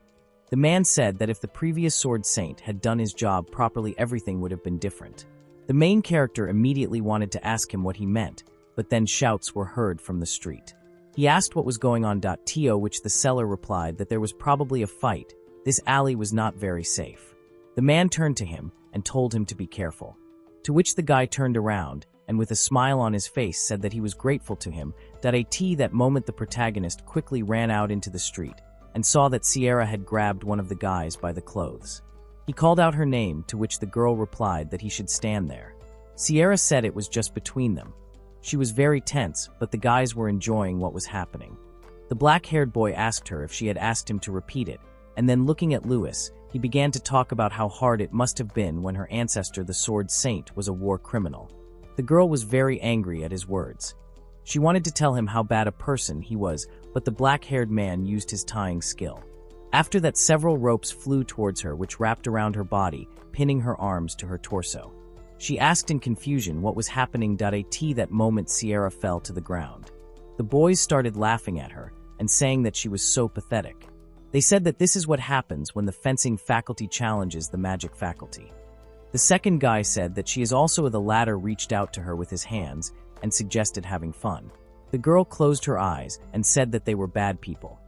The man said that if the previous sword saint had done his job properly, everything would have been different. The main character immediately wanted to ask him what he meant, but then shouts were heard from the street. He asked what was going on, which the seller replied that there was probably a fight. This alley was not very safe. The man turned to him and told him to be careful. To which the guy turned around and with a smile on his face said that he was grateful to him. That moment the protagonist quickly ran out into the street and saw that Sierra had grabbed one of the guys by the clothes. He called out her name, to which the girl replied that he should stand there. Sierra said it was just between them. She was very tense, but the guys were enjoying what was happening. The black-haired boy asked her if she had asked him to repeat it, and then looking at Lewis, he began to talk about how hard it must have been when her ancestor, the Sword Saint, was a war criminal. The girl was very angry at his words. She wanted to tell him how bad a person he was, but the black-haired man used his tying skill. After that, several ropes flew towards her which wrapped around her body, pinning her arms to her torso. She asked in confusion what was happening. At that moment Sierra fell to the ground. The boys started laughing at her and saying that she was so pathetic. They said that this is what happens when the fencing faculty challenges the magic faculty. The second guy said that she is also the latter reached out to her with his hands and suggested having fun. The girl closed her eyes and said that they were bad people.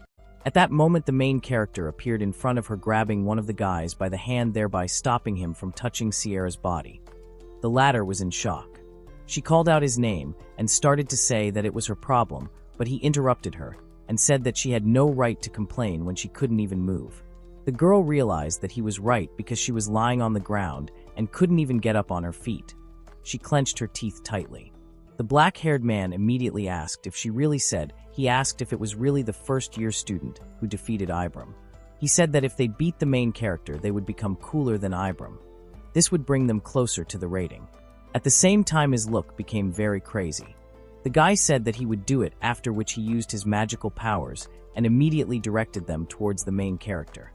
At that moment the main character appeared in front of her, grabbing one of the guys by the hand, thereby stopping him from touching Sierra's body. The latter was in shock. She called out his name and started to say that it was her problem, but he interrupted her and said that she had no right to complain when she couldn't even move. The girl realized that he was right because she was lying on the ground and couldn't even get up on her feet. She clenched her teeth tightly. The black-haired man immediately asked if she really said he asked if it was really the first-year student who defeated Ibram. He said that if they beat the main character, they would become cooler than Ibram. This would bring them closer to the rating. At the same time, his look became very crazy. The guy said that he would do it, after which he used his magical powers and immediately directed them towards the main character.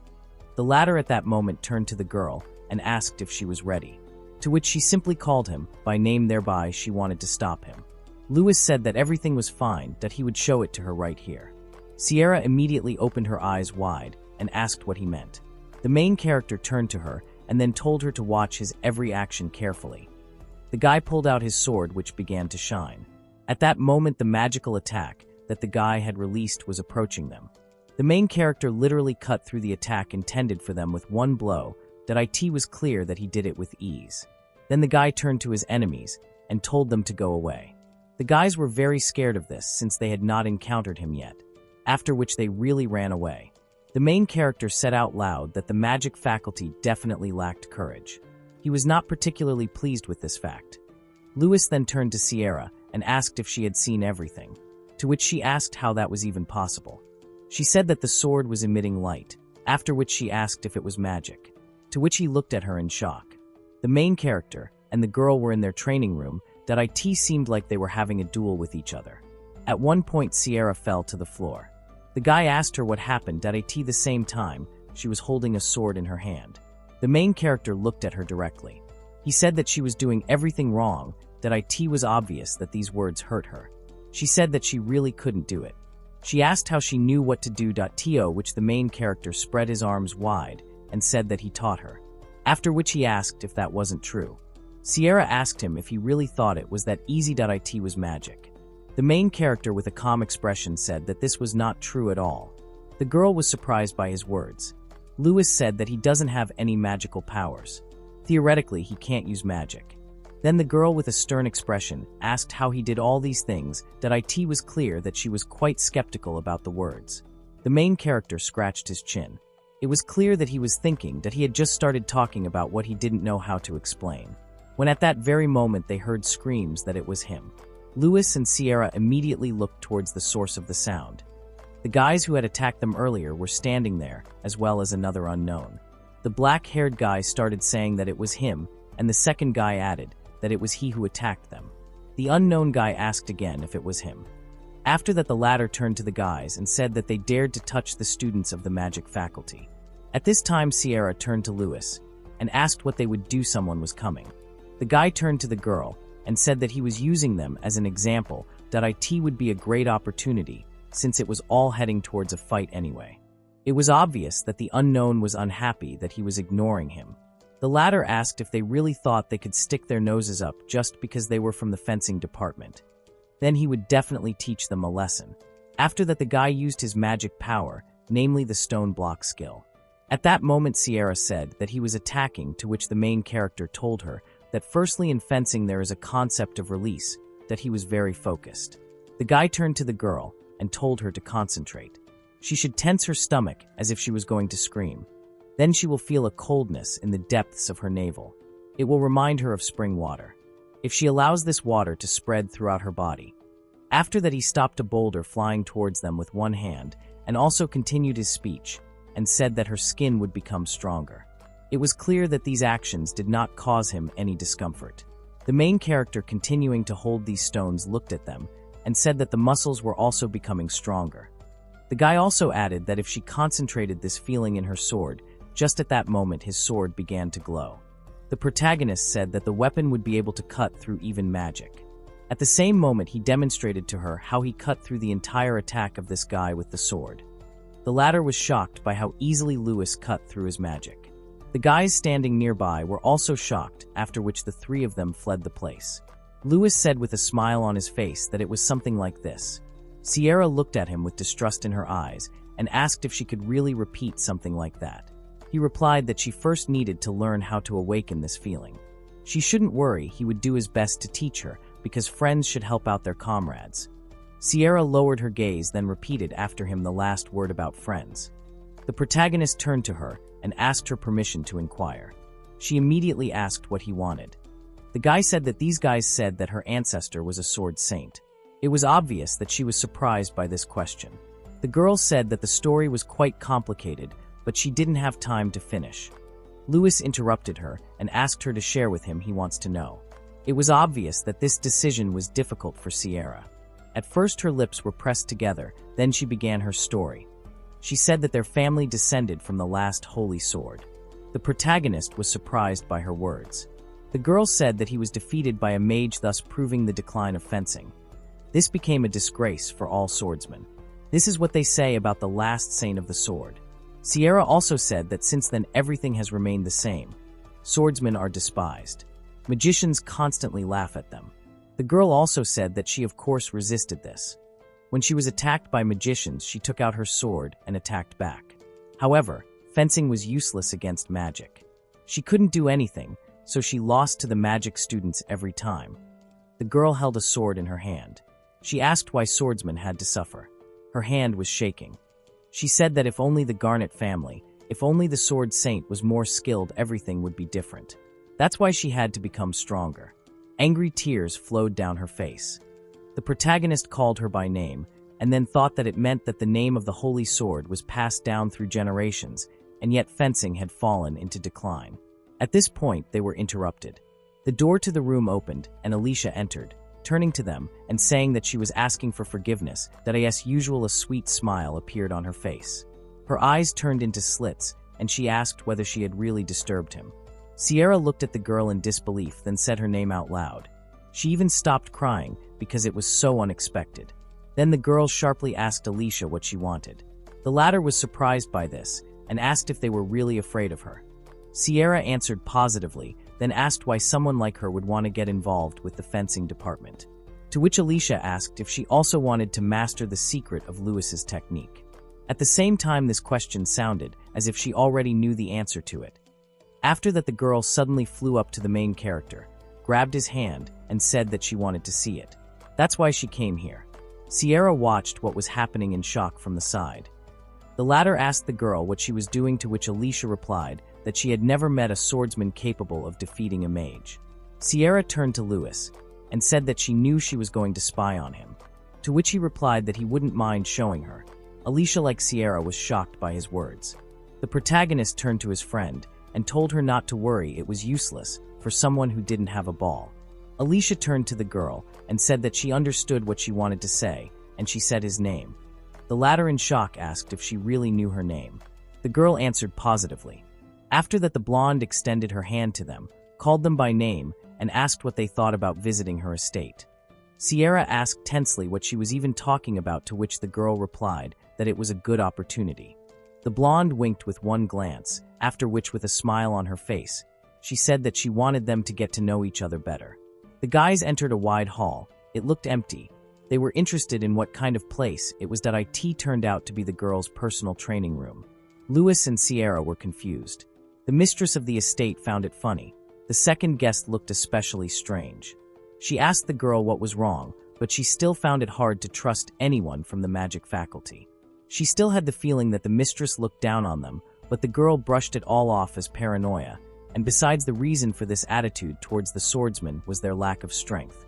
The latter at that moment turned to the girl and asked if she was ready, to which she simply called him by name, thereby she wanted to stop him. Lewis said that everything was fine, that he would show it to her right here. Sierra immediately opened her eyes wide and asked what he meant. The main character turned to her and then told her to watch his every action carefully. The guy pulled out his sword, which began to shine. At that moment, the magical attack that the guy had released was approaching them. The main character literally cut through the attack intended for them with one blow. That it was clear that he did it with ease. Then the guy turned to his enemies and told them to go away. The guys were very scared of this since they had not encountered him yet, after which they really ran away. The main character said out loud that the magic faculty definitely lacked courage. He was not particularly pleased with this fact. Lewis then turned to Sierra and asked if she had seen everything, to which she asked how that was even possible. She said that the sword was emitting light, after which she asked if it was magic, to which he looked at her in shock. The main character and the girl were in their training room. That it seemed like they were having a duel with each other. At one point, Sierra fell to the floor. The guy asked her what happened. At the same time, she was holding a sword in her hand. The main character looked at her directly. He said that she was doing everything wrong. That it was obvious that these words hurt her. She said that she really couldn't do it. She asked how she knew what to do. To which the main character spread his arms wide and said that he taught her. After which he asked if that wasn't true. Sierra asked him if he really thought it was that easy. It was magic. The main character with a calm expression said that this was not true at all. The girl was surprised by his words. Lewis said that he doesn't have any magical powers. Theoretically, he can't use magic. Then the girl with a stern expression asked how he did all these things. It was clear that she was quite skeptical about the words. The main character scratched his chin. It was clear that he was thinking that he had just started talking about what he didn't know how to explain. When at that very moment they heard screams that it was him. Lewis and Sierra immediately looked towards the source of the sound. The guys who had attacked them earlier were standing there, as well as another unknown. The black-haired guy started saying that it was him, and the second guy added that it was he who attacked them. The unknown guy asked again if it was him. After that, the latter turned to the guys and said that they dared to touch the students of the magic faculty. At this time, Sierra turned to Lewis and asked what they would do. Someone was coming. The guy turned to the girl and said that he was using them as an example. It would be a great opportunity since it was all heading towards a fight anyway. It was obvious that the unknown was unhappy that he was ignoring him. The latter asked if they really thought they could stick their noses up just because they were from the fencing department. Then he would definitely teach them a lesson. After that, the guy used his magic power, namely the stone block skill. At that moment, Sierra said that he was attacking, to which the main character told her that firstly in fencing there is a concept of release, that he was very focused. The guy turned to the girl and told her to concentrate. She should tense her stomach as if she was going to scream. Then she will feel a coldness in the depths of her navel. It will remind her of spring water. If she allows this water to spread throughout her body. After that, he stopped a boulder flying towards them with one hand and also continued his speech and said that her skin would become stronger. It was clear that these actions did not cause him any discomfort. The main character, continuing to hold these stones, looked at them and said that the muscles were also becoming stronger. The guy also added that if she concentrated this feeling in her sword, just at that moment his sword began to glow. The protagonist said that the weapon would be able to cut through even magic. At the same moment, he demonstrated to her how he cut through the entire attack of this guy with the sword. The latter was shocked by how easily Lewis cut through his magic. The guys standing nearby were also shocked, after which the three of them fled the place. Lewis said with a smile on his face that it was something like this. Sierra looked at him with distrust in her eyes and asked if she could really repeat something like that. He replied that she first needed to learn how to awaken this feeling. She shouldn't worry, he would do his best to teach her, because friends should help out their comrades. Sierra lowered her gaze, then repeated after him the last word about friends. The protagonist turned to her and asked her permission to inquire. She immediately asked what he wanted. The guy said that these guys said that her ancestor was a sword saint. It was obvious that she was surprised by this question. The girl said that the story was quite complicated, but she didn't have time to finish. Lewis interrupted her and asked her to share with him he wants to know. It was obvious that this decision was difficult for Sierra. At first her lips were pressed together, then she began her story. She said that their family descended from the last holy sword. The protagonist was surprised by her words. The girl said that he was defeated by a mage, thus proving the decline of fencing. This became a disgrace for all swordsmen. This is what they say about the last saint of the sword. Sierra also said that since then everything has remained the same. Swordsmen are despised. Magicians constantly laugh at them. The girl also said that she of course resisted this. When she was attacked by magicians, she took out her sword and attacked back. However, fencing was useless against magic. She couldn't do anything, so she lost to the magic students every time. The girl held a sword in her hand. She asked why swordsmen had to suffer. Her hand was shaking. She said that if only the Garnet family, if only the sword saint was more skilled, everything would be different. That's why she had to become stronger. Angry tears flowed down her face. The protagonist called her by name, and then thought that it meant that the name of the holy sword was passed down through generations, and yet fencing had fallen into decline. At this point, they were interrupted. The door to the room opened, and Alicia entered, turning to them and saying that she was asking for forgiveness, that as usual a sweet smile appeared on her face. Her eyes turned into slits, and she asked whether she had really disturbed him. Sierra looked at the girl in disbelief, then said her name out loud. She even stopped crying because it was so unexpected. Then the girl sharply asked Alicia what she wanted. The latter was surprised by this and asked if they were really afraid of her. Sierra answered positively, then asked why someone like her would want to get involved with the fencing department. To which Alicia asked if she also wanted to master the secret of Lewis's technique. At the same time, this question sounded as if she already knew the answer to it. After that, the girl suddenly flew up to the main character, grabbed his hand, and said that she wanted to see it. That's why she came here. Sierra watched what was happening in shock from the side. The latter asked the girl what she was doing, to which Alicia replied that she had never met a swordsman capable of defeating a mage. Sierra turned to Lewis and said that she knew she was going to spy on him, to which he replied that he wouldn't mind showing her. Alicia, like Sierra, was shocked by his words. The protagonist turned to his friend and told her not to worry, it was useless for someone who didn't have a ball. Alicia turned to the girl and said that she understood what she wanted to say, and she said his name. The latter, in shock, asked if she really knew her name. The girl answered positively. After that, the blonde extended her hand to them, called them by name, and asked what they thought about visiting her estate. Sierra asked tensely what she was even talking about, to which the girl replied that it was a good opportunity. The blonde winked with one glance, after which, with a smile on her face, she said that she wanted them to get to know each other better. The guys entered a wide hall. It looked empty. They were interested in what kind of place it was. That it turned out to be the girls' personal training room. Lewis and Sierra were confused. The mistress of the estate found it funny. The second guest looked especially strange. She asked the girl what was wrong, but she still found it hard to trust anyone from the magic faculty. She still had the feeling that the mistress looked down on them, but the girl brushed it all off as paranoia, and besides, the reason for this attitude towards the swordsman was their lack of strength.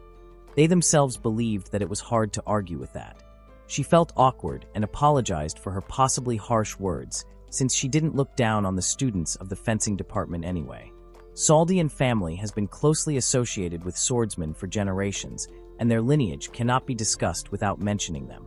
They themselves believed that it was hard to argue with that. She felt awkward and apologized for her possibly harsh words, since she didn't look down on the students of the fencing department anyway. Saldian family has been closely associated with swordsmen for generations, and their lineage cannot be discussed without mentioning them.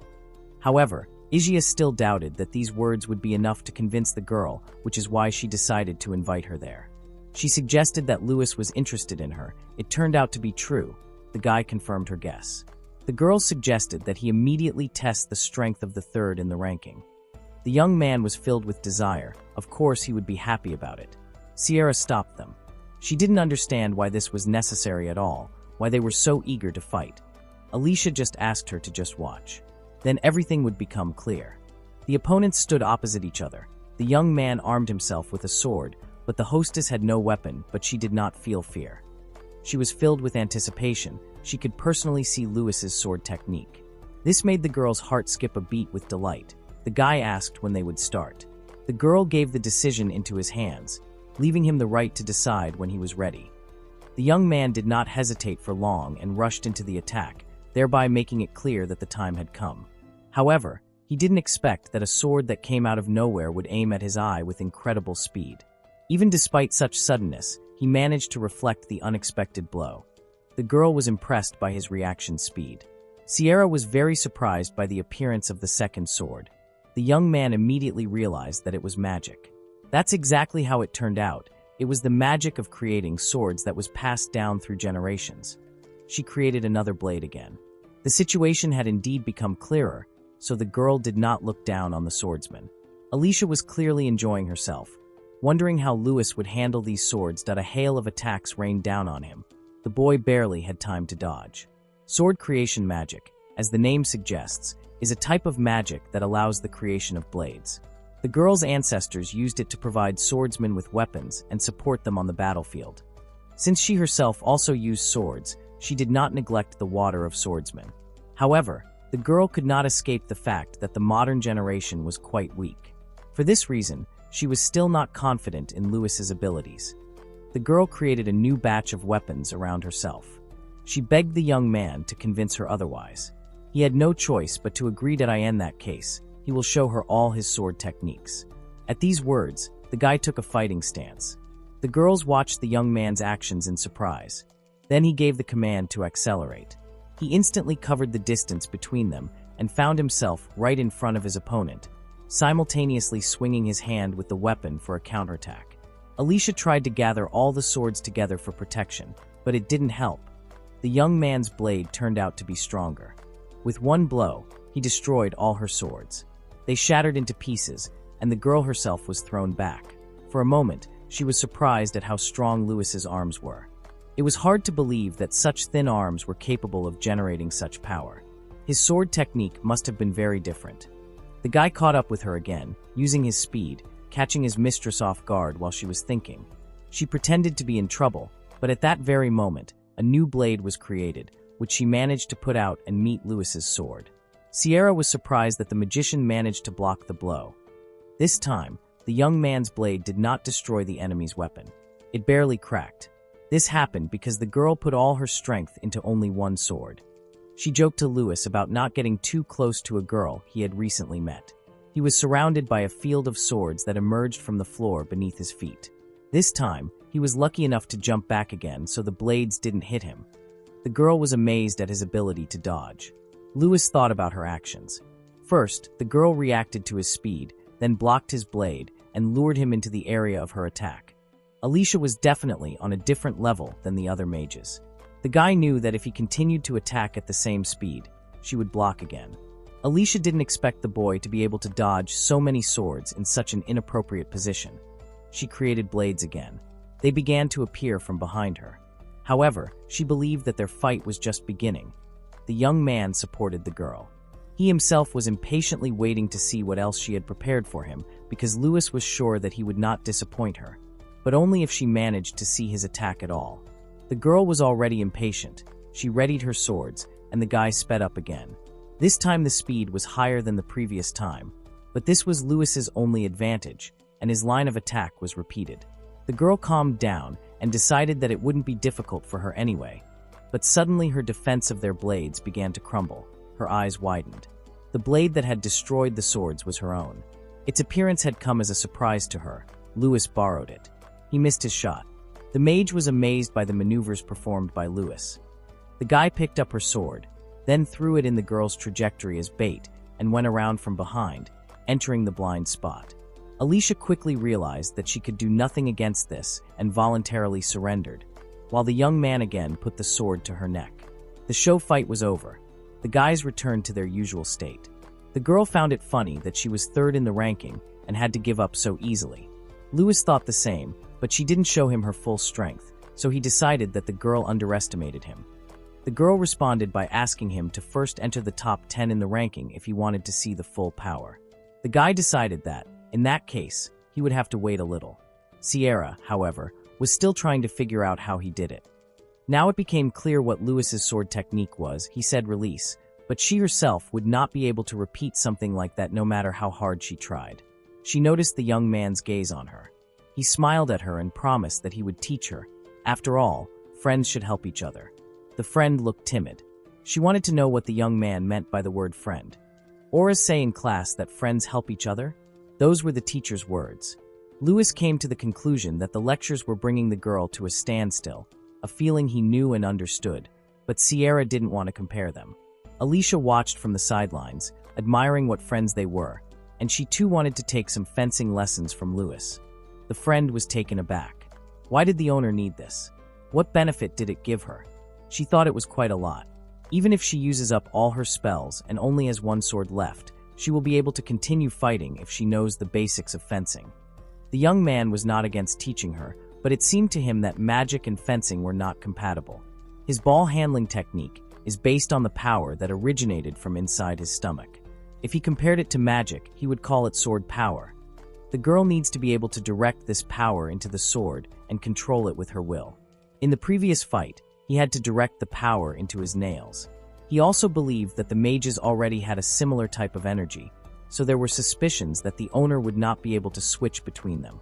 However, Igia still doubted that these words would be enough to convince the girl, which is why she decided to invite her there. She suggested that Lewis was interested in her. It turned out to be true. The guy confirmed her guess. The girl suggested that he immediately test the strength of the third in the ranking. The young man was filled with desire. Of course, he would be happy about it. Sierra stopped them. She didn't understand why this was necessary at all, why they were so eager to fight. Alicia just asked her to just watch. Then everything would become clear. The opponents stood opposite each other. The young man armed himself with a sword, but the hostess had no weapon, but she did not feel fear. She was filled with anticipation. She could personally see Lewis's sword technique. This made the girl's heart skip a beat with delight. The guy asked when they would start. The girl gave the decision into his hands, leaving him the right to decide when he was ready. The young man did not hesitate for long and rushed into the attack, thereby making it clear that the time had come. However, he didn't expect that a sword that came out of nowhere would aim at his eye with incredible speed. Even despite such suddenness, he managed to reflect the unexpected blow. The girl was impressed by his reaction speed. Sierra was very surprised by the appearance of the second sword. The young man immediately realized that it was magic. That's exactly how it turned out. It was the magic of creating swords that was passed down through generations. She created another blade again. The situation had indeed become clearer, so the girl did not look down on the swordsman. Alicia was clearly enjoying herself, wondering how Lewis would handle these swords. A hail of attacks rained down on him. The boy barely had time to dodge. Sword creation magic, as the name suggests, is a type of magic that allows the creation of blades. The girl's ancestors used it to provide swordsmen with weapons and support them on the battlefield. Since she herself also used swords, she did not neglect the water of swordsmen. However, the girl could not escape the fact that the modern generation was quite weak. For this reason, she was still not confident in Lewis's abilities. The girl created a new batch of weapons around herself. She begged the young man to convince her otherwise. He had no choice but to agree that in that case, he will show her all his sword techniques. At these words, the guy took a fighting stance. The girls watched the young man's actions in surprise. Then he gave the command to accelerate. He instantly covered the distance between them and found himself right in front of his opponent, simultaneously swinging his hand with the weapon for a counterattack. Alicia tried to gather all the swords together for protection, but it didn't help. The young man's blade turned out to be stronger. With one blow, he destroyed all her swords. They shattered into pieces, and the girl herself was thrown back. For a moment, she was surprised at how strong Lewis's arms were. It was hard to believe that such thin arms were capable of generating such power. His sword technique must have been very different. The guy caught up with her again, using his speed, catching his mistress off guard while she was thinking. She pretended to be in trouble, but at that very moment, a new blade was created, which she managed to put out and meet Lewis's sword. Sierra was surprised that the magician managed to block the blow. This time, the young man's blade did not destroy the enemy's weapon. It barely cracked. This happened because the girl put all her strength into only one sword. She joked to Lewis about not getting too close to a girl he had recently met. He was surrounded by a field of swords that emerged from the floor beneath his feet. This time, he was lucky enough to jump back again so the blades didn't hit him. The girl was amazed at his ability to dodge. Lewis thought about her actions. First, the girl reacted to his speed, then blocked his blade and lured him into the area of her attack. Alicia was definitely on a different level than the other mages. The guy knew that if he continued to attack at the same speed, she would block again. Alicia didn't expect the boy to be able to dodge so many swords in such an inappropriate position. She created blades again. They began to appear from behind her. However, she believed that their fight was just beginning. The young man supported the girl. He himself was impatiently waiting to see what else she had prepared for him because Lewis was sure that he would not disappoint her, but only if she managed to see his attack at all. The girl was already impatient. She readied her swords, and the guy sped up again. This time the speed was higher than the previous time, but this was Lewis's only advantage, and his line of attack was repeated. The girl calmed down and decided that it wouldn't be difficult for her anyway, but suddenly her defense of their blades began to crumble. Her eyes widened. The blade that had destroyed the swords was her own. Its appearance had come as a surprise to her. Lewis borrowed it. He missed his shot. The mage was amazed by the maneuvers performed by Lewis. The guy picked up her sword, then threw it in the girl's trajectory as bait and went around from behind, entering the blind spot. Alicia quickly realized that she could do nothing against this and voluntarily surrendered, while the young man again put the sword to her neck. The show fight was over. The guys returned to their usual state. The girl found it funny that she was third in the ranking and had to give up so easily. Lewis thought the same, but she didn't show him her full strength, so he decided that the girl underestimated him. The girl responded by asking him to first enter the top 10 in the ranking if he wanted to see the full power. The guy decided that, in that case, he would have to wait a little. Sierra, however, was still trying to figure out how he did it. Now it became clear what Lewis's sword technique was. He said release, but she herself would not be able to repeat something like that no matter how hard she tried. She noticed the young man's gaze on her. He smiled at her and promised that he would teach her. After all, friends should help each other. The friend looked timid. She wanted to know what the young man meant by the word friend. Auras say in class that friends help each other? Those were the teacher's words. Lewis came to the conclusion that the lectures were bringing the girl to a standstill, a feeling he knew and understood, but Sierra didn't want to compare them. Alicia watched from the sidelines, admiring what friends they were, and she too wanted to take some fencing lessons from Lewis. The friend was taken aback. Why did the owner need this? What benefit did it give her? She thought it was quite a lot. Even if she uses up all her spells and only has one sword left, she will be able to continue fighting if she knows the basics of fencing. The young man was not against teaching her, but it seemed to him that magic and fencing were not compatible. His ball handling technique is based on the power that originated from inside his stomach. If he compared it to magic, he would call it sword power. The girl needs to be able to direct this power into the sword and control it with her will. In the previous fight, he had to direct the power into his nails. He also believed that the mages already had a similar type of energy, so there were suspicions that the owner would not be able to switch between them.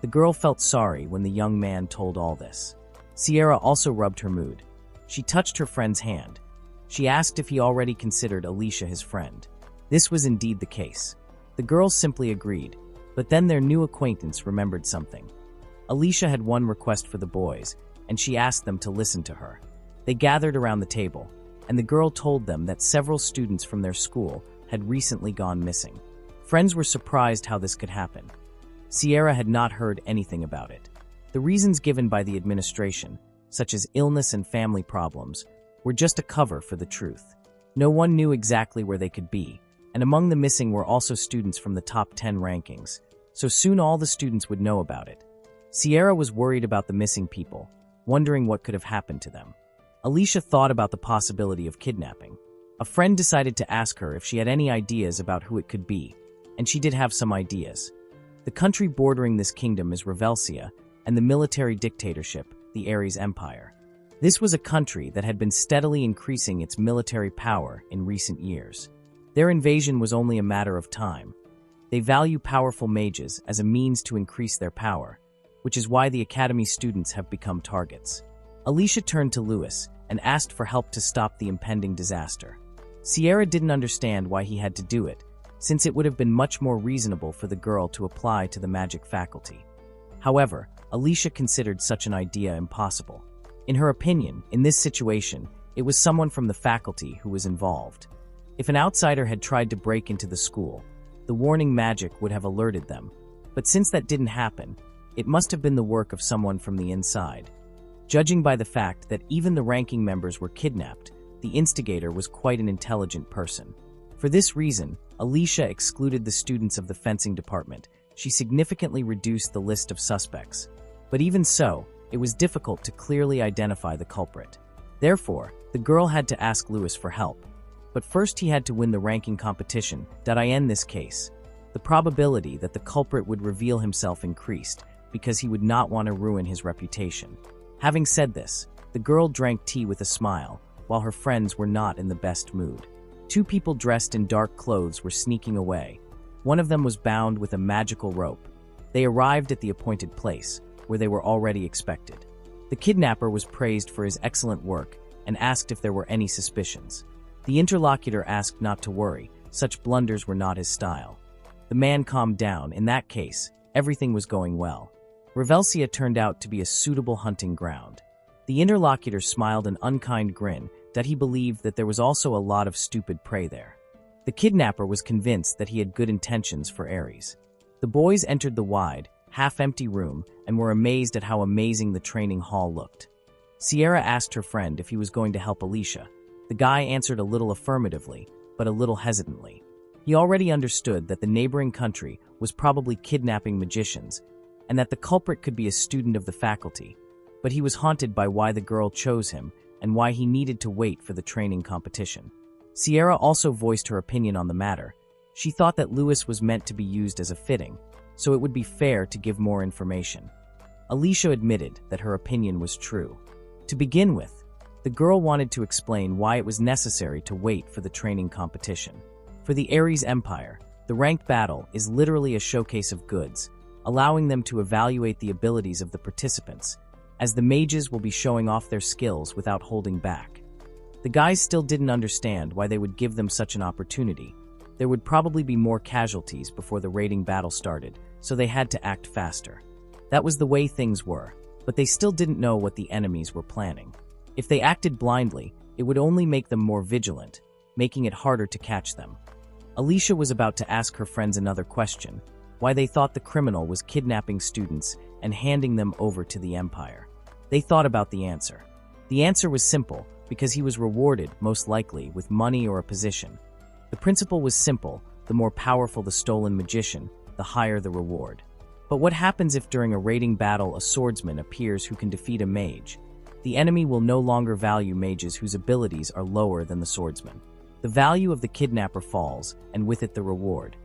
The girl felt sorry when the young man told all this. Sierra also rubbed her mood. She touched her friend's hand. She asked if he already considered Alicia his friend. This was indeed the case. The girls simply agreed, but then their new acquaintance remembered something. Alicia had one request for the boys, and she asked them to listen to her. They gathered around the table, and the girl told them that several students from their school had recently gone missing. Friends were surprised how this could happen. Sierra had not heard anything about it. The reasons given by the administration, such as illness and family problems, were just a cover for the truth. No one knew exactly where they could be, and among the missing were also students from the top 10 rankings, so soon all the students would know about it. Sierra was worried about the missing people, wondering what could have happened to them. Alicia thought about the possibility of kidnapping. A friend decided to ask her if she had any ideas about who it could be, and she did have some ideas. The country bordering this kingdom is Revelsia, and the military dictatorship, the Ares Empire. This was a country that had been steadily increasing its military power in recent years. Their invasion was only a matter of time. They value powerful mages as a means to increase their power, which is why the Academy students have become targets. Alicia turned to Lewis and asked for help to stop the impending disaster. Sierra didn't understand why he had to do it, since it would have been much more reasonable for the girl to apply to the magic faculty. However, Alicia considered such an idea impossible. In her opinion, in this situation, it was someone from the faculty who was involved. If an outsider had tried to break into the school, the warning magic would have alerted them. But since that didn't happen, it must have been the work of someone from the inside. Judging by the fact that even the ranking members were kidnapped, the instigator was quite an intelligent person. For this reason, Alicia excluded the students of the fencing department. She significantly reduced the list of suspects. But even so, it was difficult to clearly identify the culprit. Therefore, the girl had to ask Lewis for help. But first he had to win the ranking competition. In this case, the probability that the culprit would reveal himself increased, because he would not want to ruin his reputation. Having said this, the girl drank tea with a smile, while her friends were not in the best mood. Two people dressed in dark clothes were sneaking away. One of them was bound with a magical rope. They arrived at the appointed place, where they were already expected. The kidnapper was praised for his excellent work and asked if there were any suspicions. The interlocutor asked not to worry, such blunders were not his style. The man calmed down. In that case, everything was going well. Revelsia turned out to be a suitable hunting ground. The interlocutor smiled an unkind grin that he believed that there was also a lot of stupid prey there. The kidnapper was convinced that he had good intentions for Ares. The boys entered the wide, half-empty room and were amazed at how amazing the training hall looked. Sierra asked her friend if he was going to help Alicia. The guy answered a little affirmatively, but a little hesitantly. He already understood that the neighboring country was probably kidnapping magicians, and that the culprit could be a student of the faculty, but he was haunted by why the girl chose him and why he needed to wait for the training competition. Sierra also voiced her opinion on the matter. She thought that Louis was meant to be used as a fitting, so it would be fair to give more information. Alicia admitted that her opinion was true. To begin with, the girl wanted to explain why it was necessary to wait for the training competition. For the Ares Empire, the ranked battle is literally a showcase of goods, allowing them to evaluate the abilities of the participants, as the mages will be showing off their skills without holding back. The guys still didn't understand why they would give them such an opportunity. There would probably be more casualties before the raiding battle started, so they had to act faster. That was the way things were, but they still didn't know what the enemies were planning. If they acted blindly, it would only make them more vigilant, making it harder to catch them. Alicia was about to ask her friends another question, why they thought the criminal was kidnapping students and handing them over to the Empire. They thought about the answer. The answer was simple, because he was rewarded, most likely, with money or a position. The principle was simple: the more powerful the stolen magician, the higher the reward. But what happens if during a raiding battle a swordsman appears who can defeat a mage? The enemy will no longer value mages whose abilities are lower than the swordsman. The value of the kidnapper falls, and with it the reward.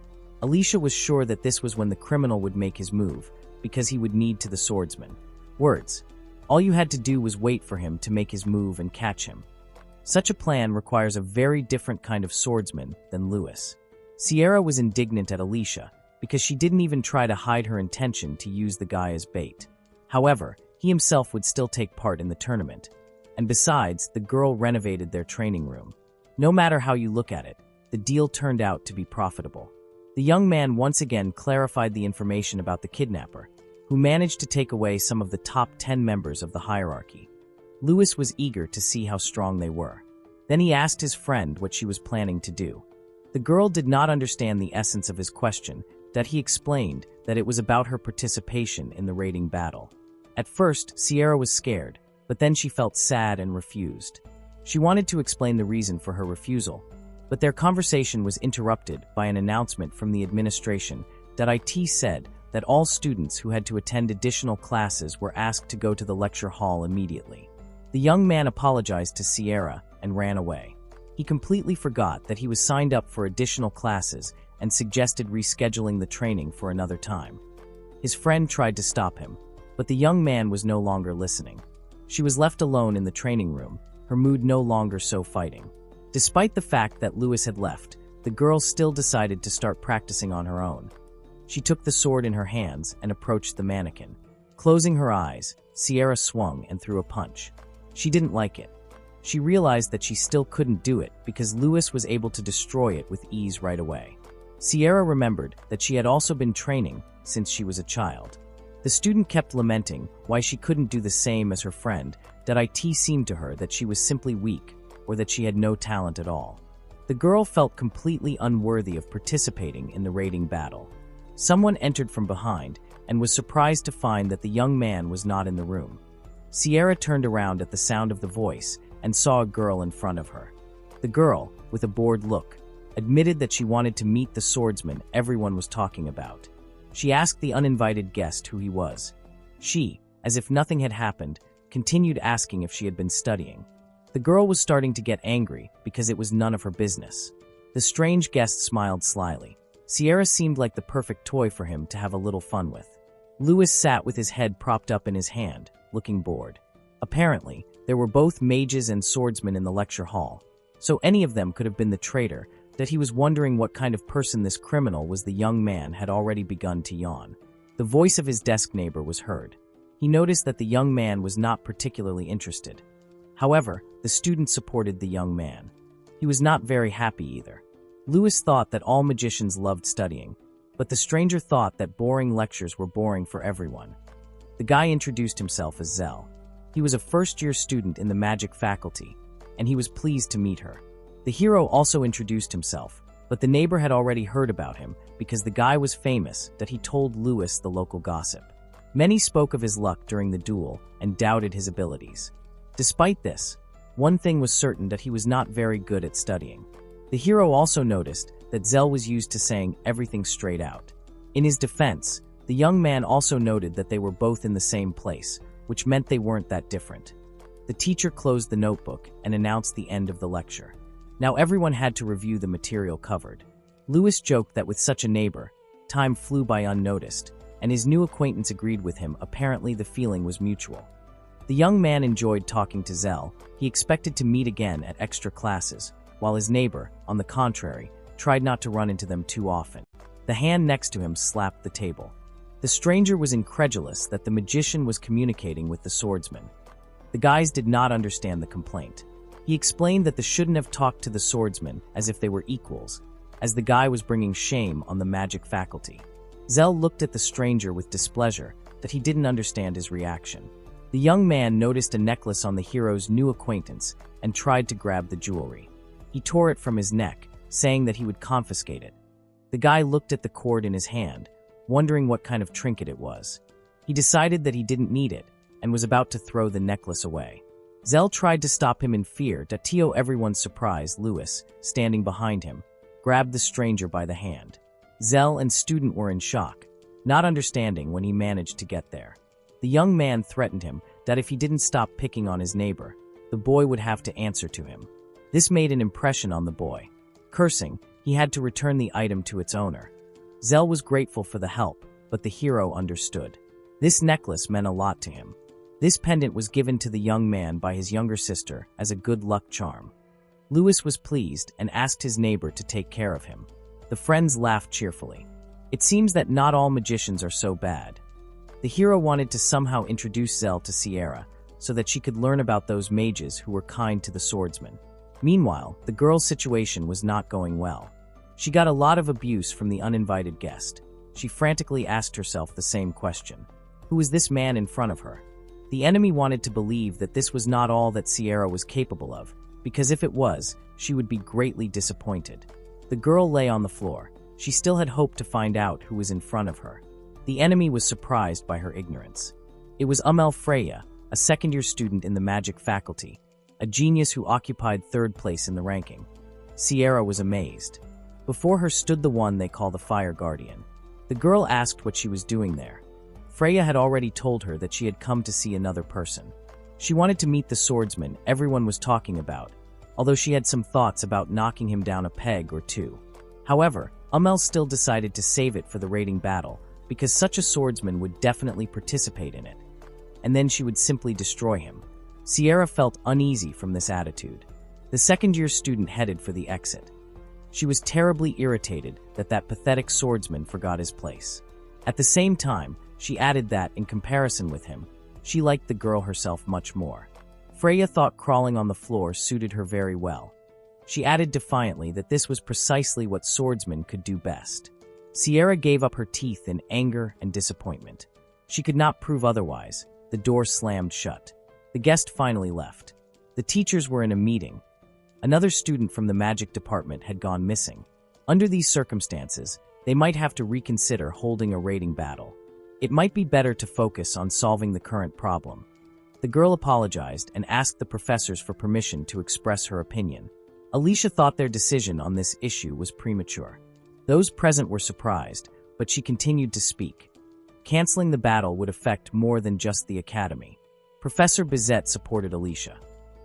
Alicia was sure that this was when the criminal would make his move, because he would need to the swordsman. Words. All you had to do was wait for him to make his move and catch him. Such a plan requires a very different kind of swordsman than Louis. Sierra was indignant at Alicia, because she didn't even try to hide her intention to use the guy as bait. However, he himself would still take part in the tournament. And besides, the girl renovated their training room. No matter how you look at it, the deal turned out to be profitable. The young man once again clarified the information about the kidnapper, who managed to take away some of the top 10 members of the hierarchy. Louis was eager to see how strong they were. Then he asked his friend what she was planning to do. The girl did not understand the essence of his question, that he explained that it was about her participation in the raiding battle. At first, Sierra was scared, but then she felt sad and refused. She wanted to explain the reason for her refusal, but their conversation was interrupted by an announcement from the administration that IT said that all students who had to attend additional classes were asked to go to the lecture hall immediately. The young man apologized to Sierra and ran away. He completely forgot that he was signed up for additional classes and suggested rescheduling the training for another time. His friend tried to stop him, but the young man was no longer listening. She was left alone in the training room, her mood no longer so fighting. Despite the fact that Louis had left, the girl still decided to start practicing on her own. She took the sword in her hands and approached the mannequin. Closing her eyes, Sierra swung and threw a punch. She didn't like it. She realized that she still couldn't do it because Louis was able to destroy it with ease right away. Sierra remembered that she had also been training since she was a child. The student kept lamenting why she couldn't do the same as her friend, that it seemed to her that she was simply weak or that she had no talent at all. The girl felt completely unworthy of participating in the raiding battle. Someone entered from behind and was surprised to find that the young man was not in the room. Sierra turned around at the sound of the voice and saw a girl in front of her. The girl, with a bored look, admitted that she wanted to meet the swordsman everyone was talking about. She asked the uninvited guest who he was. She, as if nothing had happened, continued asking if she had been studying. The girl was starting to get angry because it was none of her business. The strange guest smiled slyly. Sierra seemed like the perfect toy for him to have a little fun with. Louis sat with his head propped up in his hand, looking bored. Apparently, there were both mages and swordsmen in the lecture hall, so any of them could have been the traitor, that he was wondering what kind of person this criminal was. The young man had already begun to yawn. The voice of his desk neighbor was heard. He noticed that the young man was not particularly interested. However, the student supported the young man. He was not very happy either. Louis thought that all magicians loved studying, but the stranger thought that boring lectures were boring for everyone. The guy introduced himself as Zell. He was a first-year student in the magic faculty, and he was pleased to meet her. The hero also introduced himself, But the neighbor had already heard about him because the guy was famous that he told Lewis the local gossip. Many spoke of his luck during the duel and doubted his abilities. Despite this, one thing was certain, that he was not very good at studying. The hero also noticed that Zell was used to saying everything straight out. In his defense, the young man also noted that they were both in the same place, which meant they weren't that different. The teacher closed the notebook and announced the end of the lecture. Now everyone had to review the material covered. Lewis joked that with such a neighbor, time flew by unnoticed, and his new acquaintance agreed with him. Apparently the feeling was mutual. The young man enjoyed talking to Zell. He expected to meet again at extra classes, while his neighbor, on the contrary, tried not to run into them too often. The hand next to him slapped the table. The stranger was incredulous that the magician was communicating with the swordsman. The guys did not understand the complaint. He explained that they shouldn't have talked to the swordsman as if they were equals, as the guy was bringing shame on the magic faculty. Zell looked at the stranger with displeasure that he didn't understand his reaction. The young man noticed a necklace on the hero's new acquaintance and tried to grab the jewelry. He tore it from his neck, saying that he would confiscate it. The guy looked at the cord in his hand, wondering what kind of trinket it was. He decided that he didn't need it and was about to throw the necklace away. Zell tried to stop him in fear. To everyone's surprise, Lewis, standing behind him, grabbed the stranger by the hand. Zell and student were in shock, not understanding when he managed to get there. The young man threatened him that if he didn't stop picking on his neighbor, the boy would have to answer to him. This made an impression on the boy. Cursing, he had to return the item to its owner. Zell was grateful for the help, but the hero understood. This necklace meant a lot to him. This pendant was given to the young man by his younger sister as a good luck charm. Lewis was pleased and asked his neighbor to take care of him. The friends laughed cheerfully. It seems that not all magicians are so bad. The hero wanted to somehow introduce Zell to Sierra so that she could learn about those mages who were kind to the swordsman. Meanwhile, the girl's situation was not going well. She got a lot of abuse from the uninvited guest. She frantically asked herself the same question. Who was this man in front of her? The enemy wanted to believe that this was not all that Sierra was capable of, because if it was, she would be greatly disappointed. The girl lay on the floor. She still had hoped to find out who was in front of her. The enemy was surprised by her ignorance. It was Freya, a second-year student in the magic faculty, a genius who occupied third place in the ranking. Sierra was amazed. Before her stood the one they call the Fire Guardian. The girl asked what she was doing there. Freya had already told her that she had come to see another person. She wanted to meet the swordsman everyone was talking about, although she had some thoughts about knocking him down a peg or two. However, still decided to save it for the raiding battle, because such a swordsman would definitely participate in it, and then she would simply destroy him. Sierra felt uneasy from this attitude. The second-year student headed for the exit. She was terribly irritated that pathetic swordsman forgot his place. At the same time, she added that, in comparison with him, she liked the girl herself much more. Freya thought crawling on the floor suited her very well. She added defiantly that this was precisely what swordsmen could do best. Sierra gave up her teeth in anger and disappointment. She could not prove otherwise. The door slammed shut. The guest finally left. The teachers were in a meeting. Another student from the magic department had gone missing. Under these circumstances, they might have to reconsider holding a raiding battle. It might be better to focus on solving the current problem. The girl apologized and asked the professors for permission to express her opinion. Alicia thought their decision on this issue was premature. Those present were surprised, but she continued to speak. Canceling the battle would affect more than just the academy. Professor Bizet supported Alicia.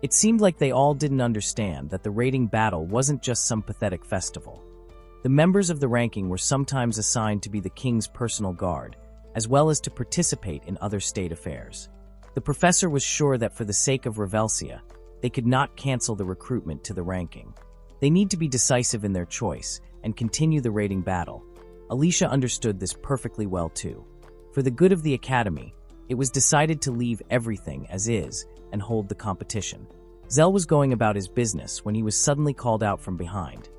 It seemed like they all didn't understand that the raiding battle wasn't just some pathetic festival. The members of the ranking were sometimes assigned to be the king's personal guard, as well as to participate in other state affairs. The professor was sure that for the sake of Revelsia, they could not cancel the recruitment to the ranking. They need to be decisive in their choice and continue the raiding battle. Alicia understood this perfectly well too. For the good of the academy, it was decided to leave everything as is and hold the competition. Zell was going about his business when he was suddenly called out from behind.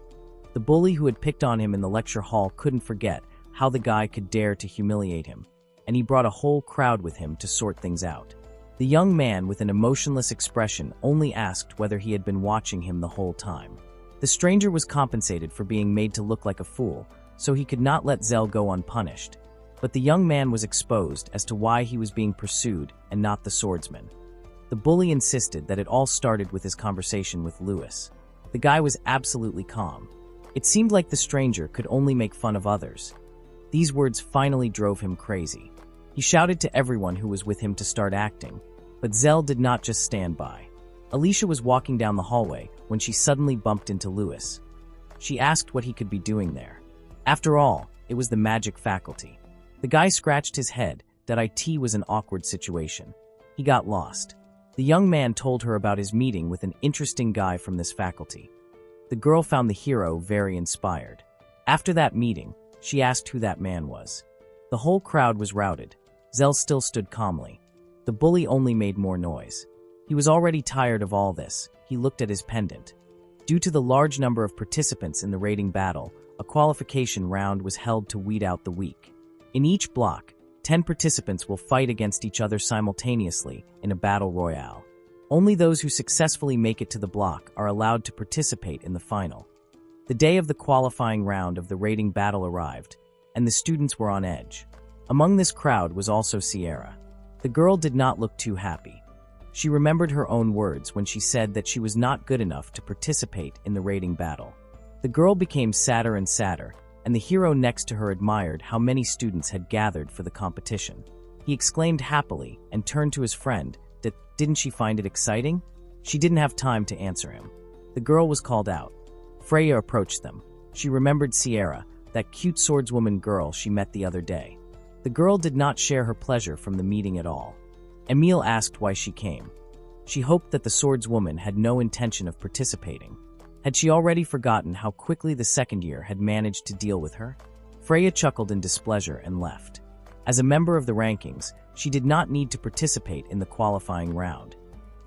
The bully who had picked on him in the lecture hall couldn't forget how the guy could dare to humiliate him, and he brought a whole crowd with him to sort things out. The young man with an emotionless expression only asked whether he had been watching him the whole time. The stranger was compensated for being made to look like a fool, so he could not let Zell go unpunished. But the young man was exposed as to why he was being pursued and not the swordsman. The bully insisted that it all started with his conversation with Lewis. The guy was absolutely calm. It seemed like the stranger could only make fun of others. These words finally drove him crazy. He shouted to everyone who was with him to start acting, but Zell did not just stand by. Alicia was walking down the hallway when she suddenly bumped into Lewis. She asked what he could be doing there. After all, it was the magic faculty. The guy scratched his head that it was an awkward situation. He got lost. The young man told her about his meeting with an interesting guy from this faculty. The girl found the hero very inspired. After that meeting, she asked who that man was. The whole crowd was routed. Zell still stood calmly. The bully only made more noise. He was already tired of all this. He looked at his pendant. Due to the large number of participants in the raiding battle, a qualification round was held to weed out the weak. In each block, 10 participants will fight against each other simultaneously in a battle royale. Only those who successfully make it to the block are allowed to participate in the final. The day of the qualifying round of the raiding battle arrived, and the students were on edge. Among this crowd was also Sierra. The girl did not look too happy. She remembered her own words when she said that she was not good enough to participate in the raiding battle. The girl became sadder and sadder, and the hero next to her admired how many students had gathered for the competition. He exclaimed happily and turned to his friend that didn't she find it exciting? She didn't have time to answer him. The girl was called out. Freya approached them. She remembered Sierra, that cute swordswoman girl she met the other day. The girl did not share her pleasure from the meeting at all. Emil asked why she came. She hoped that the swordswoman had no intention of participating. Had she already forgotten how quickly the second year had managed to deal with her? Freya chuckled in displeasure and left. As a member of the rankings, she did not need to participate in the qualifying round.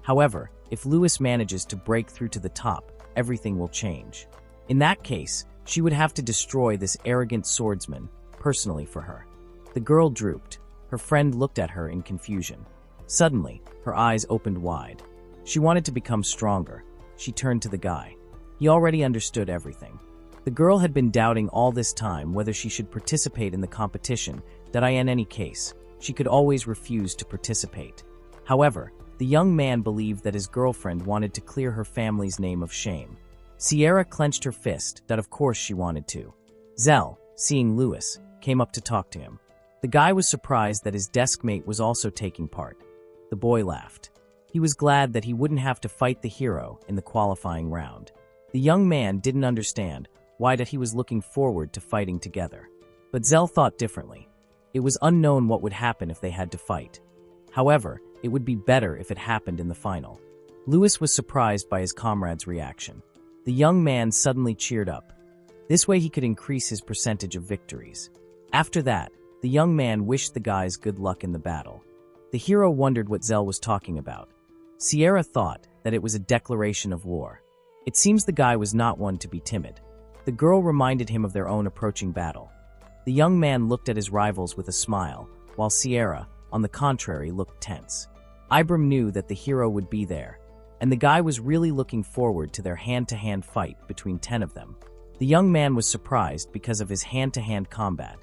However, if Lewis manages to break through to the top, everything will change. In that case, she would have to destroy this arrogant swordsman personally for her. The girl drooped. Her friend looked at her in confusion. Suddenly, her eyes opened wide. She wanted to become stronger. She turned to the guy. He already understood everything. The girl had been doubting all this time whether she should participate in the competition, that in any case, she could always refuse to participate. However, the young man believed that his girlfriend wanted to clear her family's name of shame. Sierra clenched her fist that of course she wanted to. Zell, seeing Lewis, came up to talk to him. The guy was surprised that his desk mate was also taking part. The boy laughed. He was glad that he wouldn't have to fight the hero in the qualifying round. The young man didn't understand why that he was looking forward to fighting together. But Zell thought differently. It was unknown what would happen if they had to fight. However, it would be better if it happened in the final. Lewis was surprised by his comrade's reaction. The young man suddenly cheered up. This way he could increase his percentage of victories. After that, the young man wished the guys good luck in the battle. The hero wondered what Zell was talking about. Sierra thought that it was a declaration of war. It seems the guy was not one to be timid. The girl reminded him of their own approaching battle. The young man looked at his rivals with a smile, while Sierra, on the contrary, looked tense. Ibram knew that the hero would be there, and the guy was really looking forward to their hand-to-hand fight between 10 of them. The young man was surprised because of his hand-to-hand combat.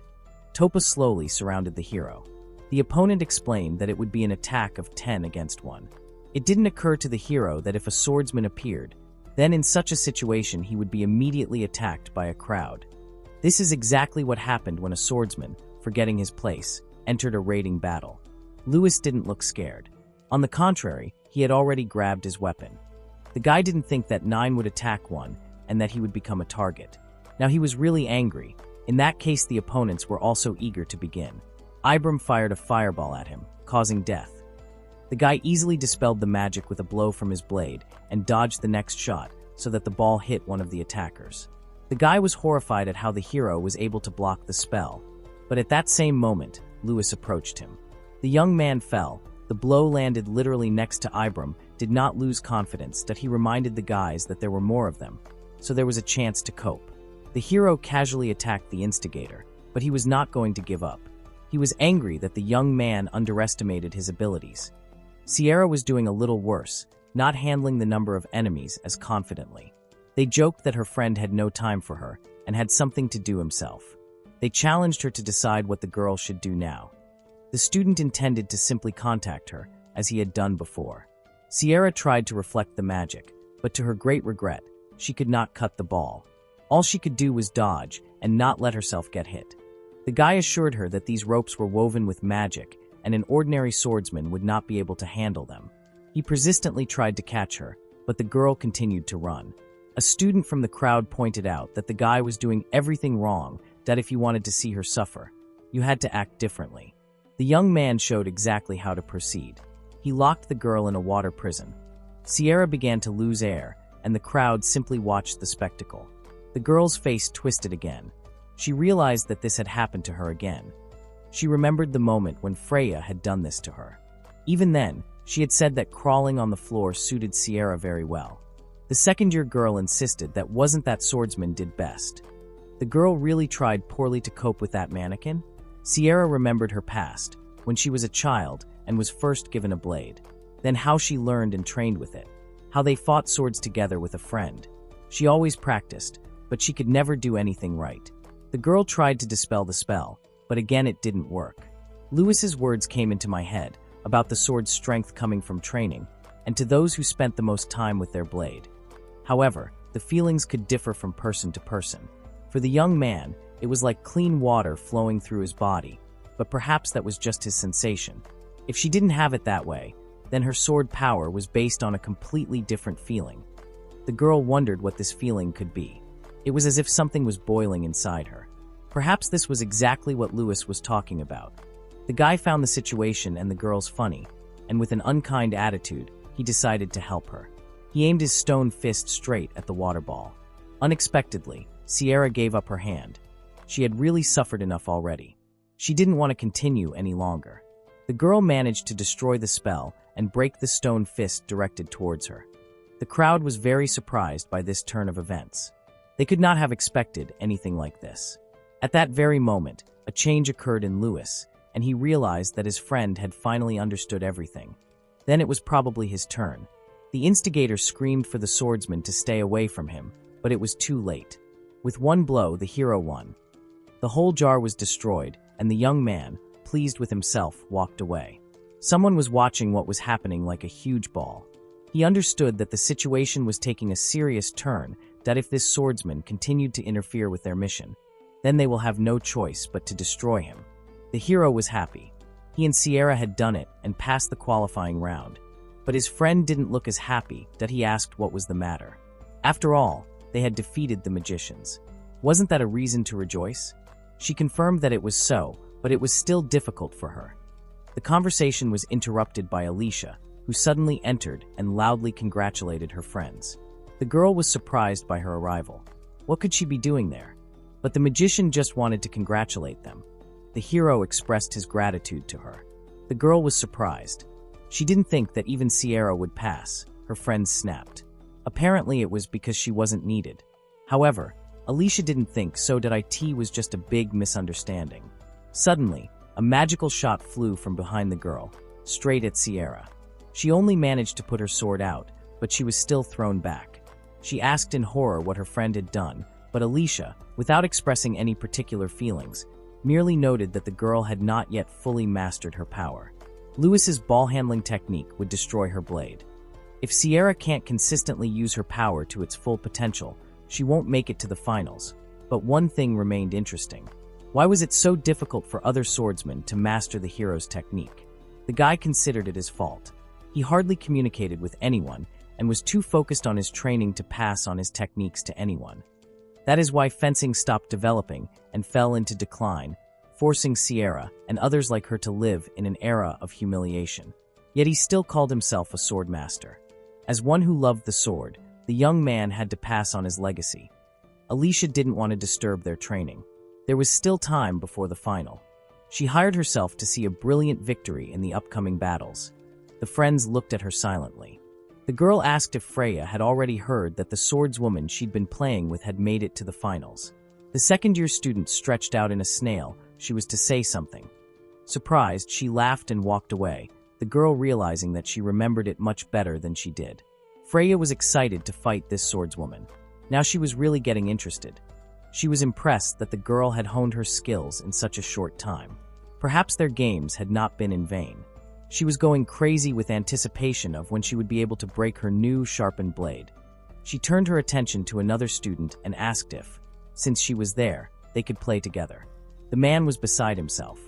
Topa slowly surrounded the hero. The opponent explained that it would be an attack of 10 against 1. It didn't occur to the hero that if a swordsman appeared, then in such a situation he would be immediately attacked by a crowd. This is exactly what happened when a swordsman, forgetting his place, entered a raiding battle. Lewis didn't look scared. On the contrary, he had already grabbed his weapon. The guy didn't think that 9 would attack 1 and that he would become a target. Now he was really angry. In that case, the opponents were also eager to begin. Ibram fired a fireball at him, causing death. The guy easily dispelled the magic with a blow from his blade and dodged the next shot so that the ball hit one of the attackers. The guy was horrified at how the hero was able to block the spell, but at that same moment, Lewis approached him. The young man fell. The blow landed literally next to Ibram, did not lose confidence that he reminded the guys that there were more of them, so there was a chance to cope. The hero casually attacked the instigator, but he was not going to give up. He was angry that the young man underestimated his abilities. Sierra was doing a little worse, not handling the number of enemies as confidently. They joked that her friend had no time for her and had something to do himself. They challenged her to decide what the girl should do now. The student intended to simply contact her, as he had done before. Sierra tried to reflect the magic, but to her great regret, she could not cut the ball. All she could do was dodge and not let herself get hit. The guy assured her that these ropes were woven with magic, and an ordinary swordsman would not be able to handle them. He persistently tried to catch her, but the girl continued to run. A student from the crowd pointed out that the guy was doing everything wrong, that if you wanted to see her suffer, you had to act differently. The young man showed exactly how to proceed. He locked the girl in a water prison. Sierra began to lose air, and the crowd simply watched the spectacle. The girl's face twisted again. She realized that this had happened to her again. She remembered the moment when Freya had done this to her. Even then, she had said that crawling on the floor suited Sierra very well. The second-year girl insisted that wasn't that swordsman did best. The girl really tried poorly to cope with that mannequin? Sierra remembered her past, when she was a child and was first given a blade. Then how she learned and trained with it. How they fought swords together with a friend. She always practiced, but she could never do anything right. The girl tried to dispel the spell, but again it didn't work. Lewis's words came into my head, about the sword's strength coming from training, and to those who spent the most time with their blade. However, the feelings could differ from person to person. For the young man, it was like clean water flowing through his body, but perhaps that was just his sensation. If she didn't have it that way, then her sword power was based on a completely different feeling. The girl wondered what this feeling could be. It was as if something was boiling inside her. Perhaps this was exactly what Lewis was talking about. The guy found the situation and the girls funny, and with an unkind attitude, he decided to help her. He aimed his stone fist straight at the water ball. Unexpectedly, Sierra gave up her hand. She had really suffered enough already. She didn't want to continue any longer. The girl managed to destroy the spell and break the stone fist directed towards her. The crowd was very surprised by this turn of events. They could not have expected anything like this. At that very moment, a change occurred in Lewis, and he realized that his friend had finally understood everything. Then it was probably his turn. The instigator screamed for the swordsman to stay away from him, but it was too late. With one blow, the hero won. The whole jar was destroyed, and the young man, pleased with himself, walked away. Someone was watching what was happening like a huge ball. He understood that the situation was taking a serious turn, that if this swordsman continued to interfere with their mission, then they will have no choice but to destroy him. The hero was happy. He and Sierra had done it and passed the qualifying round. But his friend didn't look as happy, that he asked what was the matter. After all, they had defeated the magicians. Wasn't that a reason to rejoice? She confirmed that it was so, but it was still difficult for her. The conversation was interrupted by Alicia, who suddenly entered and loudly congratulated her friends. The girl was surprised by her arrival. What could she be doing there? But the magician just wanted to congratulate them. The hero expressed his gratitude to her. The girl was surprised. She didn't think that even Sierra would pass. Her friends snapped. Apparently it was because she wasn't needed. However, Alicia didn't think so that it was just a big misunderstanding. Suddenly, a magical shot flew from behind the girl, straight at Sierra. She only managed to put her sword out, but she was still thrown back. She asked in horror what her friend had done, but Alicia, without expressing any particular feelings, merely noted that the girl had not yet fully mastered her power. Lewis's ball-handling technique would destroy her blade. If Sierra can't consistently use her power to its full potential, she won't make it to the finals. But one thing remained interesting. Why was it so difficult for other swordsmen to master the hero's technique? The guy considered it his fault. He hardly communicated with anyone and was too focused on his training to pass on his techniques to anyone. That is why fencing stopped developing and fell into decline, forcing Sierra and others like her to live in an era of humiliation. Yet he still called himself a sword master. As one who loved the sword, the young man had to pass on his legacy. Alicia didn't want to disturb their training. There was still time before the final. She hired herself to see a brilliant victory in the upcoming battles. The friends looked at her silently. The girl asked if Freya had already heard that the swordswoman she'd been playing with had made it to the finals. The second-year student stretched out in a snail. She was to say something. Surprised, she laughed and walked away, the girl realizing that she remembered it much better than she did. Freya was excited to fight this swordswoman. Now she was really getting interested. She was impressed that the girl had honed her skills in such a short time. Perhaps their games had not been in vain. She was going crazy with anticipation of when she would be able to break her new sharpened blade. She turned her attention to another student and asked if, since she was there, they could play together. The man was beside himself.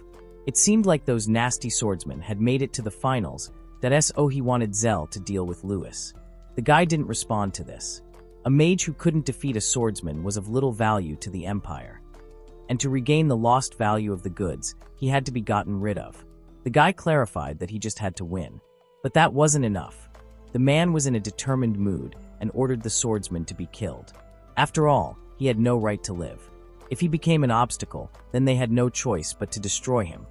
It seemed like those nasty swordsmen had made it to the finals, that he wanted Zell to deal with Lewis. The guy didn't respond to this. A mage who couldn't defeat a swordsman was of little value to the Empire. And to regain the lost value of the goods, he had to be gotten rid of. The guy clarified that he just had to win. But that wasn't enough. The man was in a determined mood and ordered the swordsman to be killed. After all, he had no right to live. If he became an obstacle, then they had no choice but to destroy him.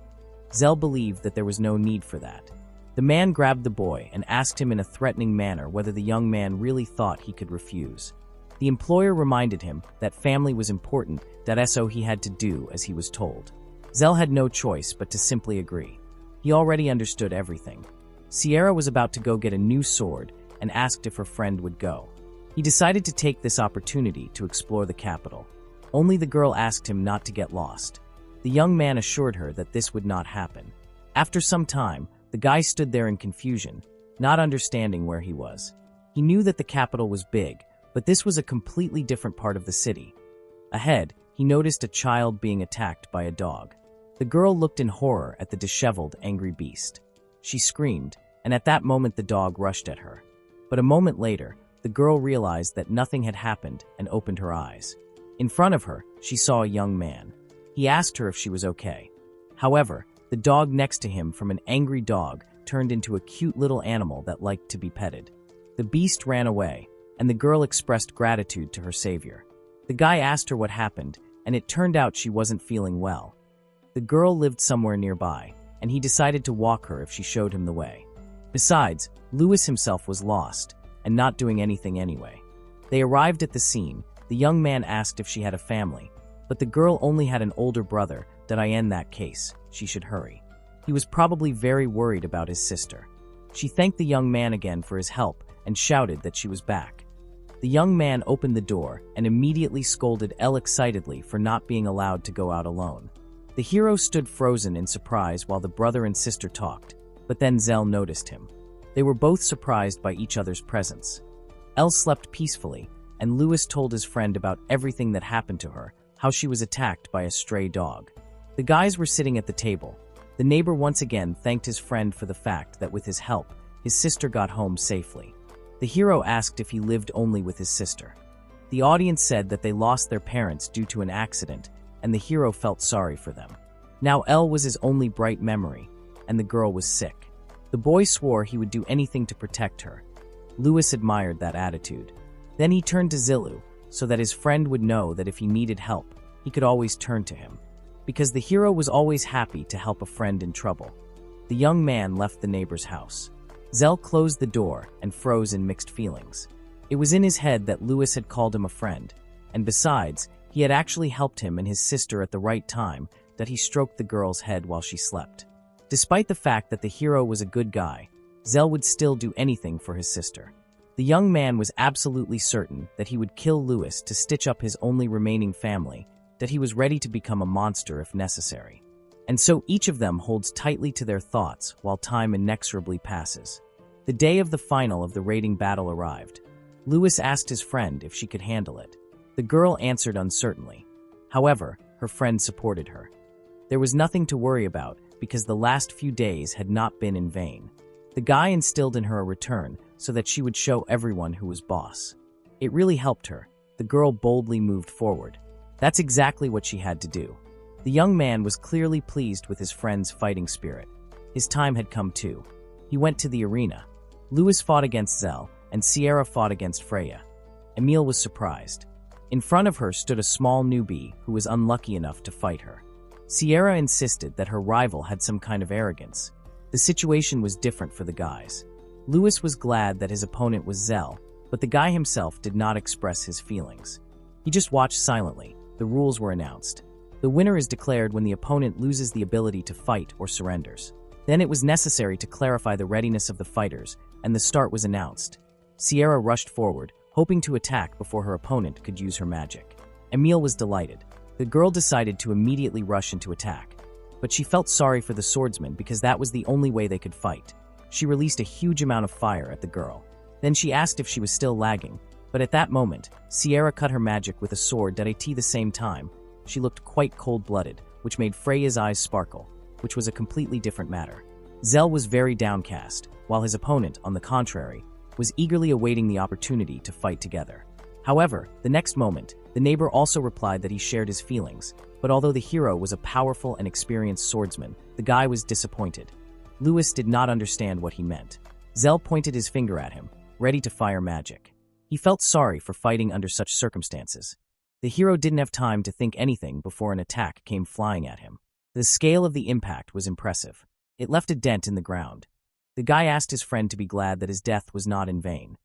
Zell believed that there was no need for that. The man grabbed the boy and asked him in a threatening manner whether the young man really thought he could refuse. The employer reminded him that family was important, that he had to do as he was told. Zell had no choice but to simply agree. He already understood everything. Sierra was about to go get a new sword and asked if her friend would go. He decided to take this opportunity to explore the capital. Only the girl asked him not to get lost. The young man assured her that this would not happen. After some time, the guy stood there in confusion, not understanding where he was. He knew that the capital was big, but this was a completely different part of the city. Ahead, he noticed a child being attacked by a dog. The girl looked in horror at the disheveled, angry beast. She screamed, and at that moment the dog rushed at her. But a moment later, the girl realized that nothing had happened and opened her eyes. In front of her, she saw a young man. He asked her if she was okay. However, the dog next to him from an angry dog turned into a cute little animal that liked to be petted. The beast ran away, and the girl expressed gratitude to her savior. The guy asked her what happened, and it turned out she wasn't feeling well. The girl lived somewhere nearby, and he decided to walk her if she showed him the way. Besides, Lewis himself was lost, and not doing anything anyway. They arrived at the scene. The young man asked if she had a family, but the girl only had an older brother, that in that case, she should hurry. He was probably very worried about his sister. She thanked the young man again for his help and shouted that she was back. The young man opened the door and immediately scolded Elle excitedly for not being allowed to go out alone. The hero stood frozen in surprise while the brother and sister talked, but then Zell noticed him. They were both surprised by each other's presence. Elle slept peacefully, and Lewis told his friend about everything that happened to her, how she was attacked by a stray dog. The guys were sitting at the table. The neighbor once again thanked his friend for the fact that with his help, his sister got home safely. The hero asked if he lived only with his sister. The audience said that they lost their parents due to an accident, and the hero felt sorry for them. Now Elle was his only bright memory, and the girl was sick. The boy swore he would do anything to protect her. Lewis admired that attitude. Then he turned to Zilu, so that his friend would know that if he needed help, he could always turn to him. Because the hero was always happy to help a friend in trouble. The young man left the neighbor's house. Zell closed the door and froze in mixed feelings. It was in his head that Lewis had called him a friend, and besides, he had actually helped him and his sister at the right time, that he stroked the girl's head while she slept. Despite the fact that the hero was a good guy, Zell would still do anything for his sister. The young man was absolutely certain that he would kill Lewis to stitch up his only remaining family, that he was ready to become a monster if necessary. And so each of them holds tightly to their thoughts while time inexorably passes. The day of the final of the raiding battle arrived. Lewis asked his friend if she could handle it. The girl answered uncertainly. However, her friend supported her. There was nothing to worry about because the last few days had not been in vain. The guy instilled in her a return so that she would show everyone who was boss. It really helped her. The girl boldly moved forward. That's exactly what she had to do. The young man was clearly pleased with his friend's fighting spirit. His time had come too. He went to the arena. Lewis fought against Zell, and Sierra fought against Freya. Emile was surprised. In front of her stood a small newbie who was unlucky enough to fight her. Sierra insisted that her rival had some kind of arrogance. The situation was different for the guys. Lewis was glad that his opponent was Zell, but the guy himself did not express his feelings. He just watched silently. The rules were announced. The winner is declared when the opponent loses the ability to fight or surrenders. Then it was necessary to clarify the readiness of the fighters, and the start was announced. Sierra rushed forward, hoping to attack before her opponent could use her magic. Emil was delighted. The girl decided to immediately rush into attack, but she felt sorry for the swordsman because that was the only way they could fight. She released a huge amount of fire at the girl. Then she asked if she was still lagging, but at that moment, Sierra cut her magic with a sword at the same time. She looked quite cold-blooded, which made Freya's eyes sparkle, which was a completely different matter. Zell was very downcast, while his opponent, on the contrary, was eagerly awaiting the opportunity to fight together. However, the next moment, the neighbor also replied that he shared his feelings, but although the hero was a powerful and experienced swordsman, the guy was disappointed. Lewis did not understand what he meant. Zell pointed his finger at him, ready to fire magic. He felt sorry for fighting under such circumstances. The hero didn't have time to think anything before an attack came flying at him. The scale of the impact was impressive. It left a dent in the ground. The guy asked his friend to be glad that his death was not in vain.